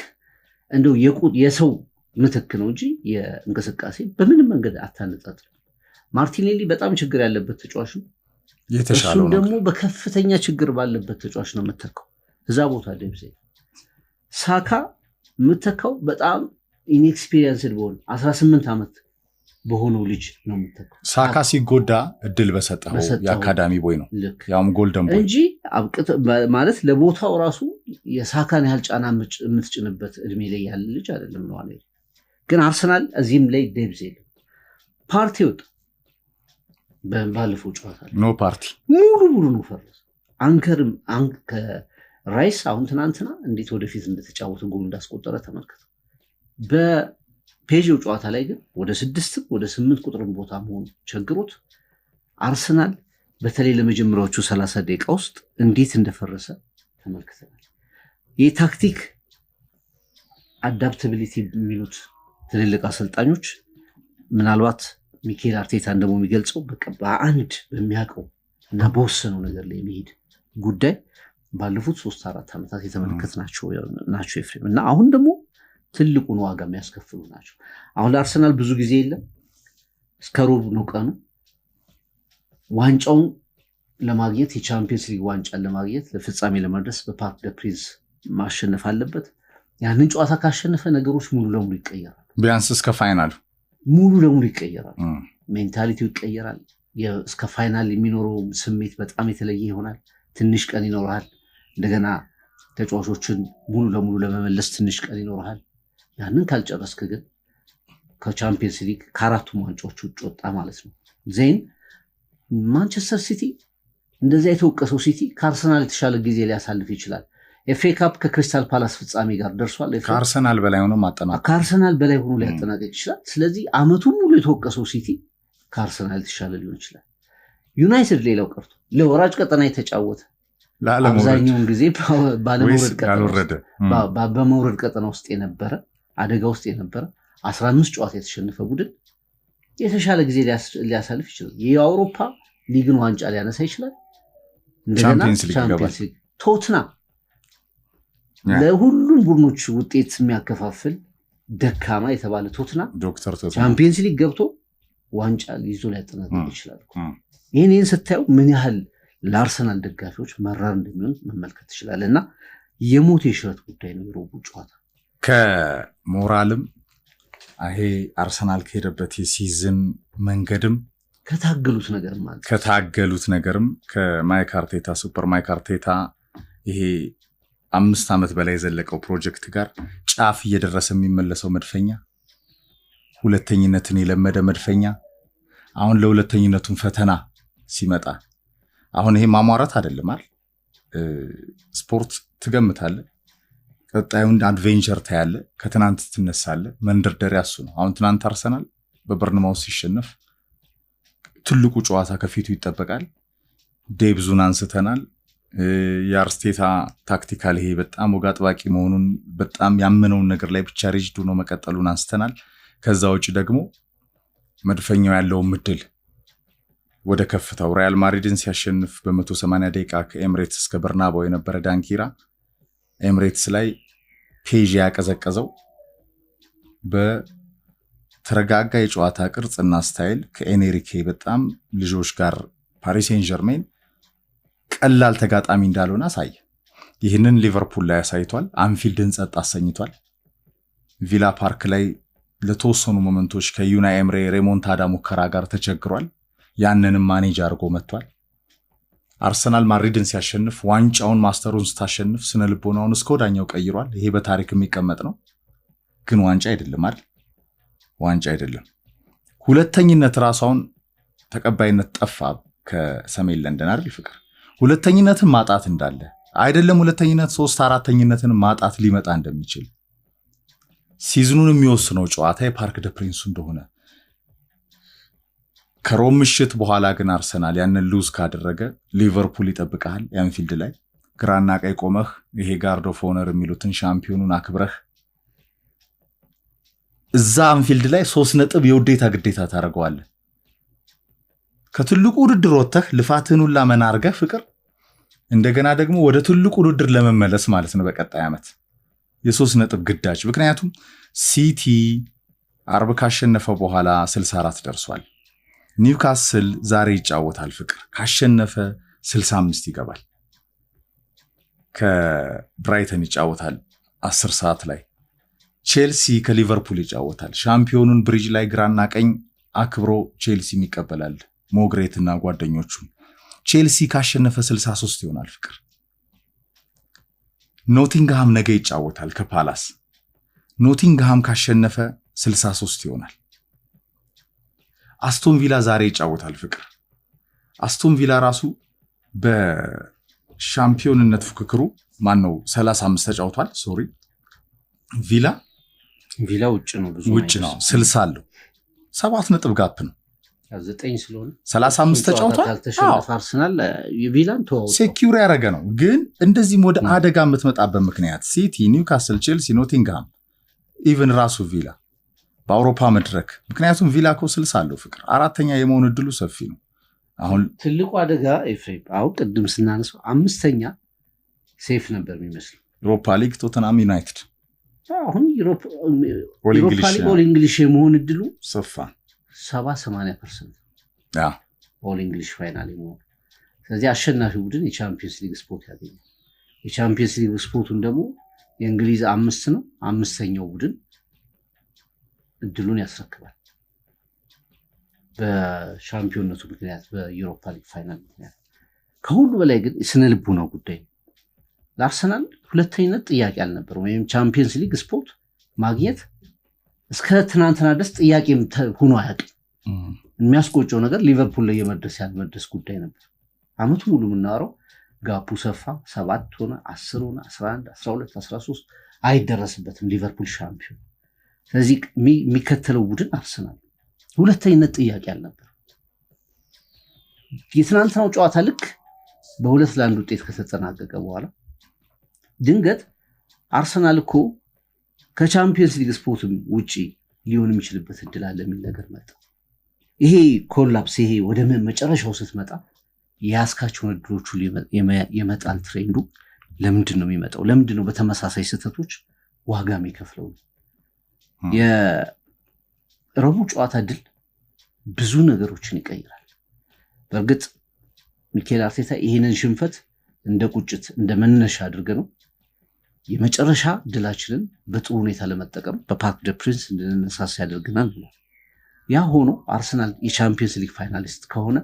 እንደው የሰው ምትክ ነው እንጂ የእንቅስቃሴ በምንም መንገድ አታነጻጽር። ማርቲኔሊ በጣም ችግር ያለበት ተጫዋች ነው። እሱም ደግሞ በከፍተኛ ችግር ባለበት ተጫዋች ነው የምተካው። እዛ ቦታ ዴብዝ ሳካ የምተካው በጣም ኢንኤክስፒሪየንስድ በሆነ 18 ዓመት በሆነው ልጅ ነው የምተካው። ሳካ ሲጎዳ እድል በሰጠው የአካዳሚ ቦይ ነው ያውም ጎልደን ቦይ እንጂ ማለት ለቦታው ራሱ የሳካን ያህል ጫና የምትጭንበት እድሜ ላይ ያለ ልጅ አይደለም ነው አለ። ግን አርሰናል እዚህም ላይ ዴብዝ የለም። ፓርቲ ወጣ ባለፈው ጨዋታ ኖ ፓርቲ ሙሉ ነው ፈረሰ። አንከርም ራይስ አሁን ትናንትና እንዴት ወደፊት እንደተጫወተ ጎል እንዳስቆጠረ ተመልከተ። በፔጂው ጨዋታ ላይ ግን ወደ 6 ወደ 8 ቁጥርን ቦታ መሆኑ ቸግሮት አርሰናል በተለይ ለመጀመሪያዎቹ 30 ደቂቃ ውስጥ እንዴት እንደፈረሰ ተመልክተናል። የታክቲክ አዳፕታቢሊቲ የሚሉት ትልልቅ አሰልጣኞች ምናልባት ሚኬል አርቴታ ደግሞ የሚገልጸው በቃ በአንድ በሚያውቀው እና በወሰነው ነገር ላይ የሚሄድ ጉዳይ ባለፉት 3-4 ዓመታት የተመለከትናቸው ናቸው ኤፍሬም። እና አሁን ደግሞ ትልቁን ዋጋ የሚያስከፍሉ ናቸው። አሁን ለአርሰናል ብዙ ጊዜ የለም፣ እስከ ሮብ ነው ቀኑ። ዋንጫውን ለማግኘት የቻምፒየንስ ሊግ ዋንጫን ለማግኘት ለፍጻሜ ለመድረስ በፓርክ ደ ፕሪንስ ማሸነፍ አለበት። ያንን ጨዋታ ካሸነፈ ነገሮች ሙሉ ለሙሉ ይቀየራል። ቢያንስ እስከ ፋይናል ሙሉ ለሙሉ ይቀየራል። ሜንታሊቲው ይቀየራል። እስከ ፋይናል የሚኖረው ስሜት በጣም የተለየ ይሆናል። ትንሽ ቀን ይኖርሃል። እንደገና ተጫዋቾችን ሙሉ ለሙሉ ለመመለስ ትንሽ ቀን ይኖርሃል። ያንን ካልጨረስክ ግን ከቻምፒየንስ ሊግ ከአራቱም ዋንጫዎች ውጭ ወጣ ማለት ነው። ዜን ማንቸስተር ሲቲ እንደዚያ የተወቀሰው ሲቲ ከአርሰናል የተሻለ ጊዜ ሊያሳልፍ ይችላል። ኤፍኤ ካፕ ከክሪስታል ፓላስ ፍጻሜ ጋር ደርሷል። ከአርሰናል በላይ ሆኖ ሊያጠናቀቅ ይችላል። ስለዚህ አመቱን ሙሉ የተወቀሰው ሲቲ ከአርሰናል የተሻለ ሊሆን ይችላል። ዩናይትድ ሌላው ቀርቶ ለወራጅ ቀጠና የተጫወተ አብዛኛውን ጊዜ በመውረድ ቀጠና ውስጥ የነበረ አደጋ ውስጥ የነበረ 15 ጨዋታ የተሸነፈ ቡድን የተሻለ ጊዜ ሊያሳልፍ ይችላል። የአውሮፓ ሊግን ዋንጫ ሊያነሳ ይችላል። እንደገና ቻምፒየንስ ሊግ ቶትናም ለሁሉም ቡድኖች ውጤት የሚያከፋፍል ደካማ የተባለ ቶትናም ቻምፒየንስ ሊግ ገብቶ ዋንጫ ይዞ ሊያጠናቅቅ ይችላል። ይህን ስታየው ምን ያህል ለአርሰናል ደጋፊዎች መራር እንደሚሆን መመልከት ትችላለህ። እና የሞት የሽረት ጉዳይ ነው የሮቡ ጨዋታ። ከሞራልም ይሄ አርሰናል ከሄደበት የሲዝን መንገድም ከታገሉት ነገርም ከማይክ አርቴታ ሱፐር ማይክ አርቴታ ይሄ 5 ዓመት በላይ የዘለቀው ፕሮጀክት ጋር ጫፍ እየደረሰ የሚመለሰው መድፈኛ፣ ሁለተኝነትን የለመደ መድፈኛ፣ አሁን ለሁለተኝነቱን ፈተና ሲመጣ አሁን ይሄ ማሟራት አይደለም አይደል? ስፖርት ትገምታለህ፣ ቀጣዩን አድቬንቸር ታያለ፣ ከትናንት ትነሳለ። መንደርደሪያ እሱ ነው። አሁን ትናንት አርሰናል በበርንማውስ ሲሸነፍ ትልቁ ጨዋታ ከፊቱ ይጠበቃል። ዴብዙን አንስተናል። የአርስቴታ ታክቲካል ይሄ በጣም ወግ አጥባቂ መሆኑን በጣም ያመነውን ነገር ላይ ብቻ ሪጅድ ሆኖ መቀጠሉን አንስተናል። ከዛ ውጭ ደግሞ መድፈኛው ያለውን ምድል ወደ ከፍታው ሪያል ማድሪድን ሲያሸንፍ በ180 ደቂቃ ከኤምሬትስ እስከ በርናባው የነበረ ዳንኪራ ኤምሬትስ ላይ ፔዥ ያቀዘቀዘው በተረጋጋ የጨዋታ ቅርጽና ስታይል ከኤንሪኬ በጣም ልጆች ጋር ፓሪስ ሴን ጀርሜን ቀላል ተጋጣሚ እንዳልሆነ አሳየ። ይህንን ሊቨርፑል ላይ አሳይቷል። አንፊልድን ጸጥ አሰኝቷል። ቪላ ፓርክ ላይ ለተወሰኑ ሞመንቶች ከዩናይ ኤምሬ ሬሞንታዳ ሙከራ ጋር ተቸግሯል። ያንንም ማኔጅ አድርጎ መጥቷል። አርሰናል ማድሪድን ሲያሸንፍ ዋንጫውን ማስተሩን ስታሸንፍ ስነ ልቦናውን እስከ ወዳኛው ቀይሯል። ይሄ በታሪክ የሚቀመጥ ነው። ግን ዋንጫ አይደለም አይደል? ዋንጫ አይደለም። ሁለተኝነት ራሷን ተቀባይነት ጠፋ ከሰሜን ለንደን አይደል? ፍቅር ሁለተኝነትን ማጣት እንዳለ አይደለም፣ ሁለተኝነት 3-4ኝነትን ማጣት ሊመጣ እንደሚችል ሲዝኑን የሚወስነው ጨዋታ የፓርክ ደ ፕሪንሱ እንደሆነ ከሮም ምሽት በኋላ ግን አርሰናል ያንን ሉዝ ካደረገ ሊቨርፑል ይጠብቃል። ያንፊልድ ላይ ግራና ቀይ ቆመህ ይሄ ጋርድ ኦፍ ኦነር የሚሉትን ሻምፒዮኑን አክብረህ እዛ አንፊልድ ላይ 3 ነጥብ የውዴታ ግዴታ ታደርገዋለህ። ከትልቁ ውድድር ወጥተህ ልፋትህን ሁላ መና አድርገህ ፍቅር እንደገና ደግሞ ወደ ትልቁ ውድድር ለመመለስ ማለት ነው በቀጣይ ዓመት የ3 ነጥብ ግዳጅ። ምክንያቱም ሲቲ አርብ ካሸነፈ በኋላ 64 ደርሷል። ኒውካስል ዛሬ ይጫወታል ፍቅር ካሸነፈ 65 ይገባል። ከብራይተን ይጫወታል 10 ሰዓት ላይ። ቼልሲ ከሊቨርፑል ይጫወታል። ሻምፒዮኑን ብሪጅ ላይ ግራና ቀኝ አክብሮ ቼልሲም ይቀበላል ሞግሬትና ጓደኞቹ። ቼልሲ ካሸነፈ 63 ይሆናል ፍቅር። ኖቲንግሃም ነገ ይጫወታል ከፓላስ። ኖቲንግሃም ካሸነፈ 63 ይሆናል። አስቶን ቪላ ዛሬ ይጫወታል ፍቅር። አስቶን ቪላ ራሱ በሻምፒዮንነት ፉክክሩ ማነው 35 ተጫውቷል። ሶሪ ቪላ ውጭ ነው፣ ብዙ ውጭ ነው። 60 አለው። 7 ነጥብ ጋፕ ነው። 9 ስለሆነ 35 ተጫውቷል። አርሰናል ቪላን ሴኪዩር ያደረገ ነው። ግን እንደዚህም ወደ አደጋ የምትመጣበት ምክንያት ሲቲ፣ ኒውካስል፣ ቼልሲ፣ ኖቲንግሃም ኢቨን ራሱ ቪላ በአውሮፓ መድረክ ምክንያቱም ቪላ እኮ 60 አለው ፍቅር። አራተኛ የመሆን እድሉ ሰፊ ነው። አሁን ትልቁ አደጋ ኤፍሬም አሁን ቅድም ስናነሳው 5ኛ ሴፍ ነበር የሚመስለው ዩሮፓ ሊግ ቶተናም ዩናይትድ። አሁን ዩሮፓ ሊግ ኦል እንግሊሽ የመሆን እድሉ ሰፋ 70-80% ያ ኦል እንግሊሽ ፋይናል የመሆን። ስለዚህ አሸናፊ ቡድን የቻምፒየንስ ሊግ ስፖርት ያገኛል። የቻምፒየንስ ሊግ ስፖርቱን ደግሞ የእንግሊዝ 5 ነው። 5ኛው ቡድን እድሉን ያስረክባል በሻምፒዮንነቱ ምክንያት፣ በዩሮፓ ሊግ ፋይናል ምክንያት። ከሁሉ በላይ ግን የስነ ልቦናው ጉዳይ ነው። ለአርሰናል ሁለተኝነት ጥያቄ አልነበረም፣ ወይም ቻምፒየንስ ሊግ ስፖርት ማግኘት እስከ ትናንትና ድረስ ጥያቄ ሆኖ አያውቅም። የሚያስቆጨው ነገር ሊቨርፑል ላይ የመድረስ ያልመድረስ ጉዳይ ነበር። አመቱ ሙሉ የምናወራው ጋፑ ሰፋ፣ 7 ሆነ፣ 10 ሆነ፣ 11፣ 12፣ 13 አይደረስበትም ሊቨርፑል ሻምፒዮን። ስለዚህ የሚከተለው ቡድን አርሰናል ሁለተኝነት ጥያቄ አልነበር። የትናንትናው ጨዋታ ልክ በ2-1 ውጤት ከተጠናቀቀ በኋላ ድንገት አርሰናል እኮ ከቻምፒየንስ ሊግ ስፖርት ውጪ ሊሆን የሚችልበት እድል አለ የሚል ነገር መጣ። ይሄ ኮላፕስ፣ ይሄ ወደ መጨረሻው ስትመጣ የያዝካቸውን እድሎቹ የመጣል ትሬንዱ ለምንድን ነው የሚመጣው? ለምንድን ነው በተመሳሳይ ስህተቶች ዋጋ የሚከፍለው? የረቡዕ ጨዋታ ድል ብዙ ነገሮችን ይቀይራል። በእርግጥ ሚኬል አርቴታ ይህንን ሽንፈት እንደ ቁጭት እንደ መነሻ አድርገ ነው የመጨረሻ ድላችንን በጥሩ ሁኔታ ለመጠቀም በፓርክ ደ ፕሪንስ እንድንነሳሳ ያደርገናል ብሏል። ያ ሆኖ አርሰናል የቻምፒየንስ ሊግ ፋይናሊስት ከሆነ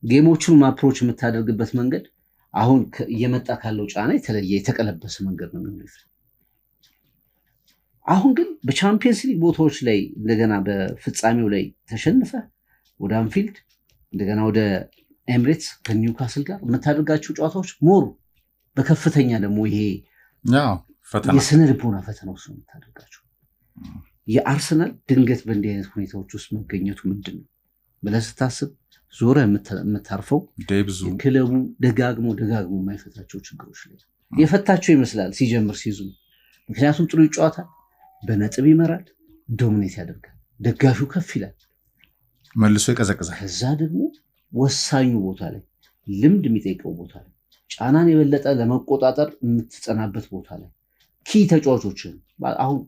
ጌሞቹን አፕሮች የምታደርግበት መንገድ አሁን እየመጣ ካለው ጫና የተለየ የተቀለበሰ መንገድ ነው የሚሆነው። አሁን ግን በቻምፒየንስ ሊግ ቦታዎች ላይ እንደገና በፍጻሜው ላይ ተሸንፈ ወደ አንፊልድ እንደገና ወደ ኤምሬትስ ከኒውካስል ጋር የምታደርጋቸው ጨዋታዎች ሞሩ በከፍተኛ ደግሞ ይሄ የስነ ልቦና ፈተና ውስጥ የምታደርጋቸው። የአርሰናል ድንገት በእንዲህ አይነት ሁኔታዎች ውስጥ መገኘቱ ምንድን ነው ብለህ ስታስብ ዞረ የምታርፈው ክለቡ ደጋግሞ የማይፈታቸው ችግሮች ላይ የፈታቸው ይመስላል ሲጀምር ሲይዙ። ምክንያቱም ጥሩ ይጫወታል፣ በነጥብ ይመራል፣ ዶሚኔት ያደርጋል፣ ደጋፊው ከፍ ይላል፣ መልሶ ይቀዘቅዛል። ከዛ ደግሞ ወሳኙ ቦታ ላይ ልምድ የሚጠይቀው ቦታ ላይ ጫናን የበለጠ ለመቆጣጠር የምትጸናበት ቦታ ላይ ኪ ተጫዋቾችን አሁን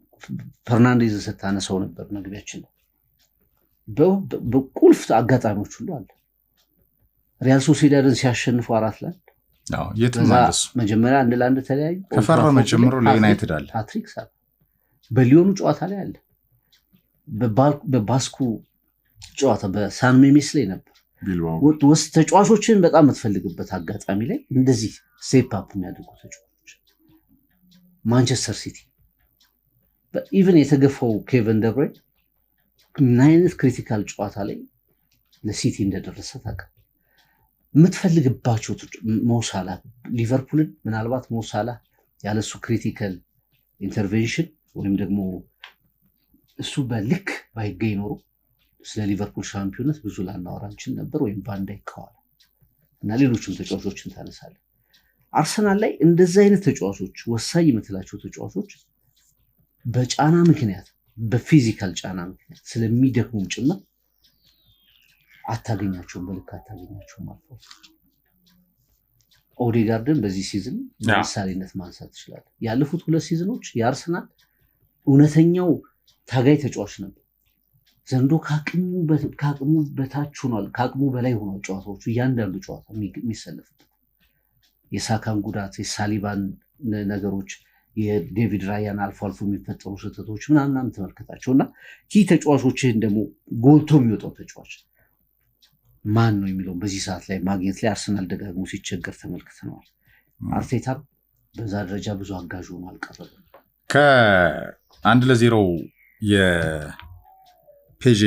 ፈርናንዴዝ ስታነሳው ነበር መግቢያችን ነው። በቁልፍ አጋጣሚዎች ሁሉ አለ። ሪያል ሶሲዳድን ሲያሸንፉ 4-1 መጀመሪያ 1-1 ተለያዩ። ከፈረመ ጀምሮ ለዩናይትድ አለ ሃትሪክ አለ። በሊዮኑ ጨዋታ ላይ አለ። በባስኩ ጨዋታ በሳን ሜሜስ ላይ ነበር። ውስጥ ተጫዋቾችን በጣም የምትፈልግበት አጋጣሚ ላይ እንደዚህ ስቴፕ አፕ የሚያደርጉ ተጫዋቾች ማንቸስተር ሲቲ ኢቨን የተገፋው ኬቨን ደብሬ ምን አይነት ክሪቲካል ጨዋታ ላይ ለሲቲ እንደደረሰ ታውቃለህ። የምትፈልግባቸው ሞሳላ ሊቨርፑልን ምናልባት ሞሳላ ያለሱ ክሪቲካል ኢንተርቬንሽን ወይም ደግሞ እሱ በልክ ባይገኝ ኖሮ ስለ ሊቨርፑል ሻምፒዮንነት ብዙ ላናወራ እንችል ነበር፣ ወይም ቫንዳይክ ከኋላ እና ሌሎችም ተጫዋቾችን ታነሳለህ። አርሰናል ላይ እንደዚህ አይነት ተጫዋቾች ወሳኝ የምትላቸው ተጫዋቾች በጫና ምክንያት በፊዚካል ጫና ምክንያት ስለሚደክሙም ጭምር አታገኛቸውም፣ በልክ አታገኛቸውም። አልፎ ኦዴጋርድን በዚህ ሲዝን ለምሳሌነት ማንሳት ትችላለህ። ያለፉት 2 ሲዝኖች የአርሰናል እውነተኛው ታጋይ ተጫዋች ነበር። ዘንዶ ከአቅሙ በታች ሆኗል፣ ከአቅሙ በላይ ሆኗል። ጨዋታዎቹ እያንዳንዱ ጨዋታ የሚሰለፍበት የሳካን ጉዳት፣ የሳሊባን ነገሮች፣ የዴቪድ ራያን አልፎ አልፎ የሚፈጠሩ ስህተቶች ምናምናም ተመልከታቸው እና ይህ ተጫዋቾችህን ደግሞ ጎልቶ የሚወጣው ተጫዋች ማን ነው የሚለውን በዚህ ሰዓት ላይ ማግኘት ላይ አርሰናል ደጋግሞ ሲቸገር ተመልክተነዋል። አርቴታ በዛ ደረጃ ብዙ አጋዥ ሆኖ አልቀረበም። ከ1-0 የፔዤ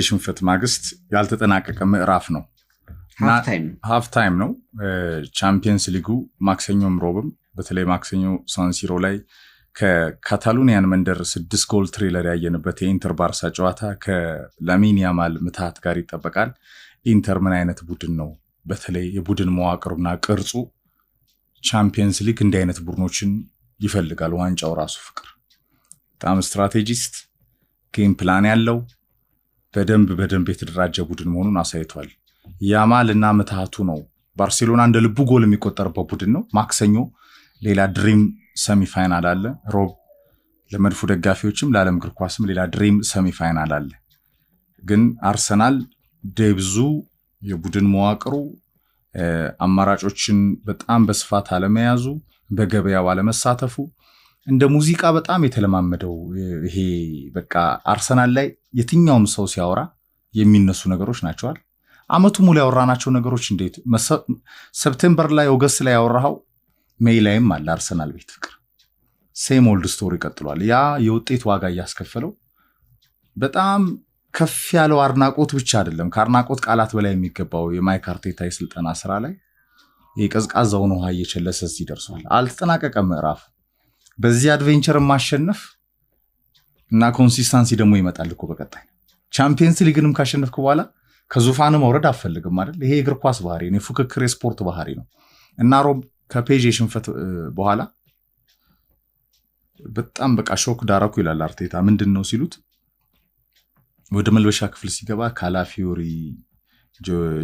ሽንፈት ማግስት ያልተጠናቀቀ ምዕራፍ ነው። ሃፍታይም ነው። ቻምፒየንስ ሊጉ ማክሰኞም ሮብም በተለይ ማክሰኞ ሳንሲሮ ላይ ከካታሎኒያን መንደር 6 ጎል ትሬለር ያየንበት የኢንተር ባርሳ ጨዋታ ከላሚን ያማል ምትሃት ጋር ይጠበቃል። ኢንተር ምን አይነት ቡድን ነው? በተለይ የቡድን መዋቅሩና ቅርጹ ቻምፒየንስ ሊግ እንዲህ አይነት ቡድኖችን ይፈልጋል። ዋንጫው ራሱ ፍቅር በጣም ስትራቴጂስት ጌም ፕላን ያለው በደንብ የተደራጀ ቡድን መሆኑን አሳይቷል። ያማል እና ምትሃቱ ነው ባርሴሎና እንደ ልቡ ጎል የሚቆጠርበት ቡድን ነው። ማክሰኞ ሌላ ድሪም ሰሚፋይናል አለ። ሮብ ለመድፉ ደጋፊዎችም ለዓለም እግር ኳስም ሌላ ድሪም ሰሚፋይናል አለ። ግን አርሰናል ደብዙ የቡድን መዋቅሩ አማራጮችን በጣም በስፋት አለመያዙ፣ በገበያው አለመሳተፉ እንደ ሙዚቃ በጣም የተለማመደው ይሄ በቃ አርሰናል ላይ የትኛውም ሰው ሲያወራ የሚነሱ ነገሮች ናቸዋል። አመቱ ሙሉ ያወራናቸው ነገሮች እንዴት ሰፕቴምበር ላይ ኦገስት ላይ ያወራው ሜይ ላይም አለ። አርሰናል ቤት ፍቅር ሴም ኦልድ ስቶሪ ቀጥሏል። ያ የውጤት ዋጋ እያስከፈለው በጣም ከፍ ያለው አድናቆት ብቻ አይደለም፣ ከአድናቆት ቃላት በላይ የሚገባው የማይክ አርቴታ የስልጠና ስራ ላይ የቀዝቃዛውን ውሃ እየቸለሰ እዚህ ደርሷል። አልተጠናቀቀም ምዕራፍ። በዚህ አድቬንቸር ማሸነፍ እና ኮንሲስታንሲ ደግሞ ይመጣል እኮ በቀጣይ ቻምፒየንስ ሊግንም ካሸነፍክ በኋላ ከዙፋን መውረድ አፈልግም አይደል? ይሄ የእግር ኳስ ባህሪ ነው፣ የፉክክር የስፖርት ባህሪ ነው። እና ሮብ ከፔዤ ሽንፈት በኋላ በጣም በቃ ሾክ ዳረኩ ይላል አርቴታ። ምንድን ነው ሲሉት ወደ መልበሻ ክፍል ሲገባ ካላፊዮሪ፣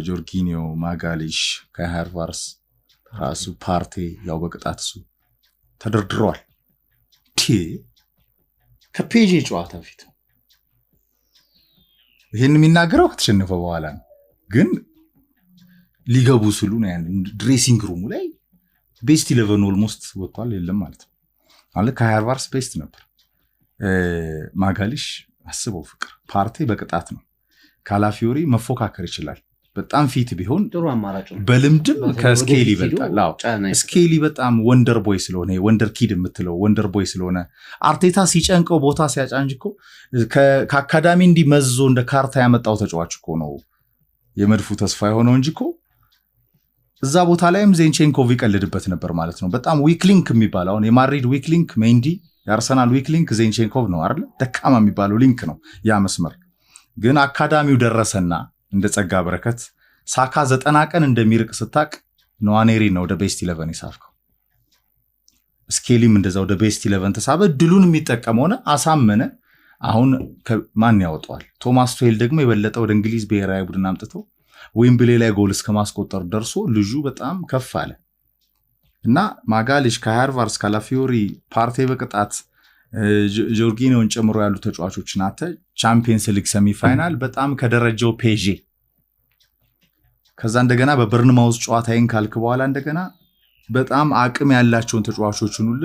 ጆርጊኒዮ፣ ማጋሊሽ፣ ከሃርቫርስ ራሱ ፓርቴ ያው በቅጣት እሱ ተደርድረዋል። ከፔዤ ጨዋታ ፊት ይህን የሚናገረው ከተሸነፈ በኋላ ነው። ግን ሊገቡ ስሉ ነው ያን ድሬሲንግ ሩሙ ላይ ቤስት 11 ኦልሞስት ወጥቷል። የለም ማለት ነው ማለት ከሃርቫርስ ቤስት ነበር። ማጋሊሽ አስበው ፍቅር ፓርቴ በቅጣት ነው። ካላፊዮሪ መፎካከር ይችላል በጣም ፊት ቢሆን ጥሩ አማራጭ ነው። በልምድም ከስኬሊ ይበልጣል። አዎ ስኬሊ በጣም ወንደር ቦይ ስለሆነ ወንደር ኪድ የምትለው ወንደር ቦይ ስለሆነ አርቴታ ሲጨንቀው ቦታ ሲያጫንጅ እኮ ከአካዳሚ እንዲመዞ እንደ ካርታ ያመጣው ተጫዋች እኮ ነው የመድፉ ተስፋ የሆነው እንጂ እኮ እዛ ቦታ ላይም ዚንቼንኮቭ ይቀልድበት ነበር ማለት ነው። በጣም ዊክሊንክ የሚባለው አሁን የማድሪድ ዊክሊንክ ሜንዲ፣ የአርሰናል ዊክሊንክ ዚንቼንኮቭ ነው አይደል? ደካማ የሚባለው ሊንክ ነው ያ መስመር። ግን አካዳሚው ደረሰና እንደ ጸጋ በረከት ሳካ 90 ቀን እንደሚርቅ ስታቅ ነዋኔሪ ነው ወደ ቤስት 11 ይሳፍከው። ስኬሊም እንደዛ ወደ ቤስት 11 ተሳበ። ድሉን የሚጠቀም ሆነ አሳመነ። አሁን ማን ያወጣዋል? ቶማስ ቱሄል ደግሞ የበለጠ ወደ እንግሊዝ ብሔራዊ ቡድን አምጥተው ዌምብሌ ላይ ጎል እስከ ማስቆጠር ደርሶ ልጁ በጣም ከፍ አለ እና ማጋሊሽ ከሃርቫርድ ካላፊዮሪ ፓርቴ በቅጣት ጆርጊኒዮን ጨምሮ ያሉ ተጫዋቾች ናተ ቻምፒየንስ ሊግ ሴሚፋይናል በጣም ከደረጃው ፔዤ ከዛ እንደገና በበርንማውዝ ጨዋታዬን ካልክ በኋላ እንደገና በጣም አቅም ያላቸውን ተጫዋቾችን ሁሉ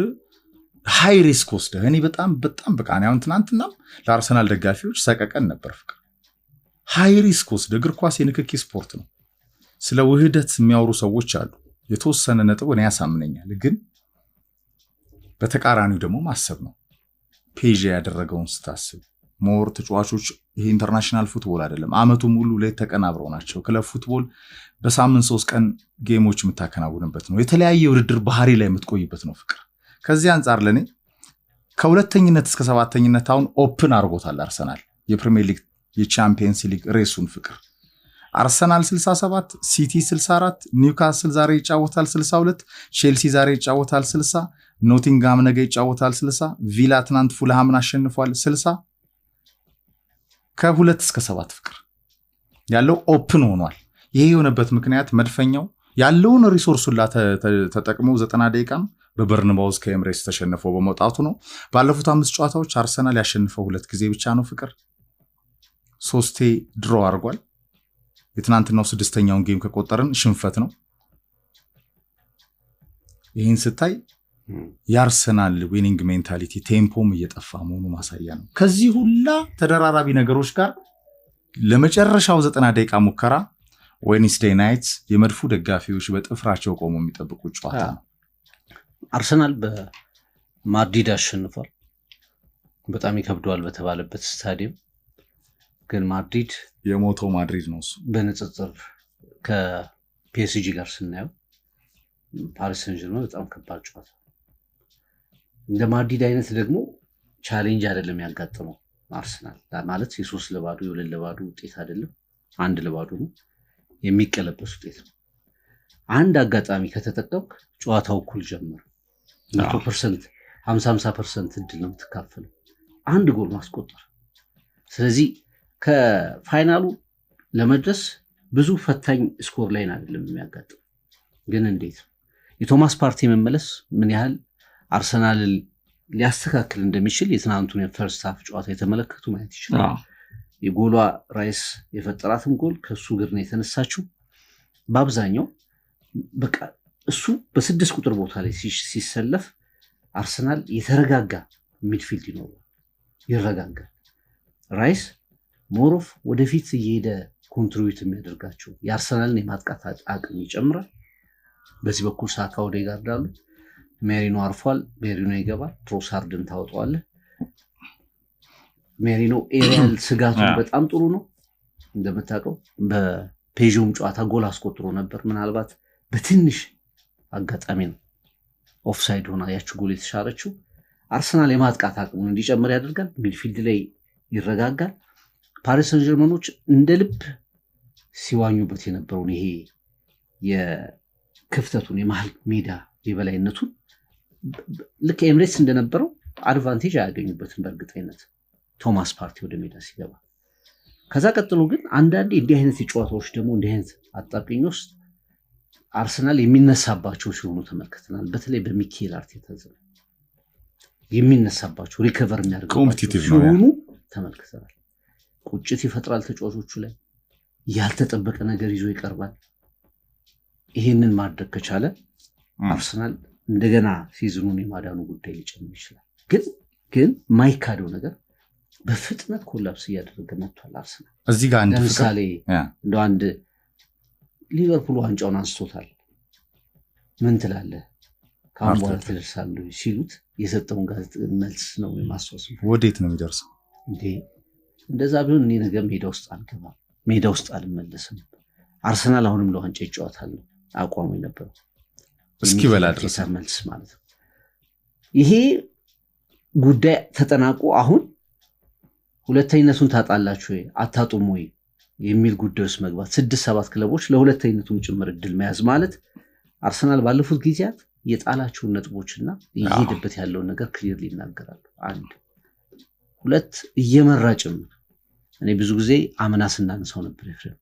ሃይ ሪስክ ወስደህ እኔ በጣም በቃ አሁን ትናንትና ለአርሰናል ደጋፊዎች ሰቀቀን ነበር ፍቅር። ሃይ ሪስክ ወስደህ እግር ኳስ የንክኪ ስፖርት ነው። ስለ ውህደት የሚያወሩ ሰዎች አሉ። የተወሰነ ነጥብ እኔ ያሳምነኛል፣ ግን በተቃራኒው ደግሞ ማሰብ ነው። ፔዥ ያደረገውን ስታስብ ሞር ተጫዋቾች ይሄ ኢንተርናሽናል ፉትቦል አይደለም። አመቱ ሙሉ ላይ ተቀናብረው ናቸው። ክለብ ፉትቦል በሳምንት 3 ቀን ጌሞች የምታከናውንበት ነው። የተለያየ ውድድር ባህሪ ላይ የምትቆይበት ነው ፍቅር። ከዚህ አንጻር ለኔ ከሁለተኝነት እስከ 7ኝነት አሁን ኦፕን አድርጎታል አርሰናል የፕሪሚየር ሊግ የቻምፒየንስ ሊግ ሬሱን ፍቅር። አርሰናል 67፣ ሲቲ 64፣ ኒውካስል ዛሬ ይጫወታል 62፣ ቼልሲ ዛሬ ይጫወታል 60፣ ኖቲንግሃም ነገ ይጫወታል 60፣ ቪላ ትናንት ፉልሃምን አሸንፏል 60። ከ2 እስከ 7 ፍቅር ያለው ኦፕን ሆኗል። ይሄ የሆነበት ምክንያት መድፈኛው ያለውን ሪሶርሱን ተጠቅመው 90 ደቂቃም በበርንማውዝ ከኤምሬትስ ተሸንፈው በመውጣቱ ነው። ባለፉት 5 ጨዋታዎች አርሰናል ያሸንፈው 2 ጊዜ ብቻ ነው ፍቅር። 3 ድሮ አድርጓል። የትናንትናው 6ኛውን ጌም ከቆጠርን ሽንፈት ነው። ይህን ስታይ የአርሰናል ዊኒንግ ሜንታሊቲ ቴምፖም እየጠፋ መሆኑ ማሳያ ነው። ከዚህ ሁላ ተደራራቢ ነገሮች ጋር ለመጨረሻው 90 ደቂቃ ሙከራ ዌድነስዴይ ናይት የመድፉ ደጋፊዎች በጥፍራቸው ቆሞ የሚጠብቁት ጨዋታ ነው። አርሰናል በማድሪድ አሸንፏል። በጣም ይከብደዋል በተባለበት ስታዲየም ግን ማድሪድ የሞተው ማድሪድ ነው እሱ። በንጽጽር ከፒኤስጂ ጋር ስናየው ፓሪስ ሰን ጀርመን በጣም ከባድ ጨዋታ። እንደ ማድሪድ አይነት ደግሞ ቻሌንጅ አይደለም ያጋጠመው አርሰናል ማለት የ3-0 የ2-0 ውጤት አይደለም፣ 1-0 ነው የሚቀለበስ ውጤት ነው። አንድ አጋጣሚ ከተጠቀምክ ጨዋታው እኩል ጀመረ። 100% 50% እድል ነው የምትካፈለው አንድ ጎል ማስቆጠር። ስለዚህ ከፋይናሉ ለመድረስ ብዙ ፈታኝ ስኮር ላይን አይደለም የሚያጋጥም። ግን እንዴት የቶማስ ፓርቲ መመለስ ምን ያህል አርሰናል ሊያስተካክል እንደሚችል የትናንቱን የፈርስት ሃፍ ጨዋታ የተመለከቱ ማየት ይችላል። የጎሏ ራይስ የፈጠራትም ጎል ከሱ ግር ነው የተነሳችው። በአብዛኛው በቃ እሱ በ6 ቁጥር ቦታ ላይ ሲሰለፍ አርሰናል የተረጋጋ ሚድፊልድ ይረጋጋል። ራይስ ሞሮፍ ወደፊት እየሄደ ኮንትሪቢዩት የሚያደርጋቸው የአርሰናልን የማጥቃት አቅም ይጨምራል። በዚህ በኩል ሳካ ኦዴጋርድ አሉ። ሜሪኖ አርፏል። ሜሪኖ ይገባል። ትሮሳርድን ታወጣዋለህ። ሜሪኖ ኤሪያል ስጋቱ በጣም ጥሩ ነው። እንደምታውቀው በፔዥም ጨዋታ ጎል አስቆጥሮ ነበር። ምናልባት በትንሽ አጋጣሚ ነው ኦፍሳይድ ሆና ያቺ ጎል የተሻረችው። አርሰናል የማጥቃት አቅሙን እንዲጨምር ያደርጋል። ሚድፊልድ ላይ ይረጋጋል። ፓሪስ ሰን ጀርመኖች እንደ ልብ ሲዋኙበት የነበረውን ይሄ የክፍተቱን የመሃል ሜዳ የበላይነቱን ልክ ኤምሬትስ እንደነበረው አድቫንቴጅ አያገኙበትም በእርግጠኝነት ቶማስ ፓርቲ ወደ ሜዳ ሲገባ። ከዛ ቀጥሎ ግን አንዳንዴ እንዲህ አይነት የጨዋታዎች ደግሞ እንዲህ አይነት አጣብቂኝ ውስጥ አርሰናል የሚነሳባቸው ሲሆኑ ተመልክተናል። በተለይ በሚኬል አርቴታ ዘመን የሚነሳባቸው ሪከቨር የሚያደርጋቸው ሲሆኑ ተመልክተናል። ቁጭት ይፈጥራል ተጫዋቾቹ ላይ፣ ያልተጠበቀ ነገር ይዞ ይቀርባል። ይሄንን ማድረግ ከቻለ አርሰናል እንደገና ሲዝኑን የማዳኑ ጉዳይ ሊጨምር ይችላል። ግን ማይካደው ነገር በፍጥነት ኮላፕስ እያደረገ መጥቷል አርሰናል። እዚህ ጋር ለምሳሌ እንደ አንድ ሊቨርፑል ዋንጫውን አንስቶታል። ምን ትላለህ? ከአሁን በኋላ ትደርሳለህ ሲሉት የሰጠውን መልስ ነው የማስታወስ። ወዴት ነው የሚደርሰው? እንደዛ ቢሆን እኔ ነገ ሜዳ ውስጥ አልገባም፣ ሜዳ ውስጥ አልመለስም። አርሰናል አሁንም ለዋንጫ ይጫወታል። አቋሙ የነበረው እስኪ በላ ድረስ መልስ ማለት ነው። ይሄ ጉዳይ ተጠናቆ አሁን ሁለተኝነቱን ታጣላችሁ ወይ አታጡም ወይ የሚል ጉዳይ ውስጥ መግባት 6-7 ክለቦች ለሁለተኝነቱም ጭምር እድል መያዝ ማለት አርሰናል ባለፉት ጊዜያት የጣላቸውን ነጥቦችና እየሄደበት ያለውን ነገር ክሊርሊ ይናገራሉ። 1 2 እየመራ ጭምር እኔ ብዙ ጊዜ አምና ስናነሳው ነበር ኤፍሬም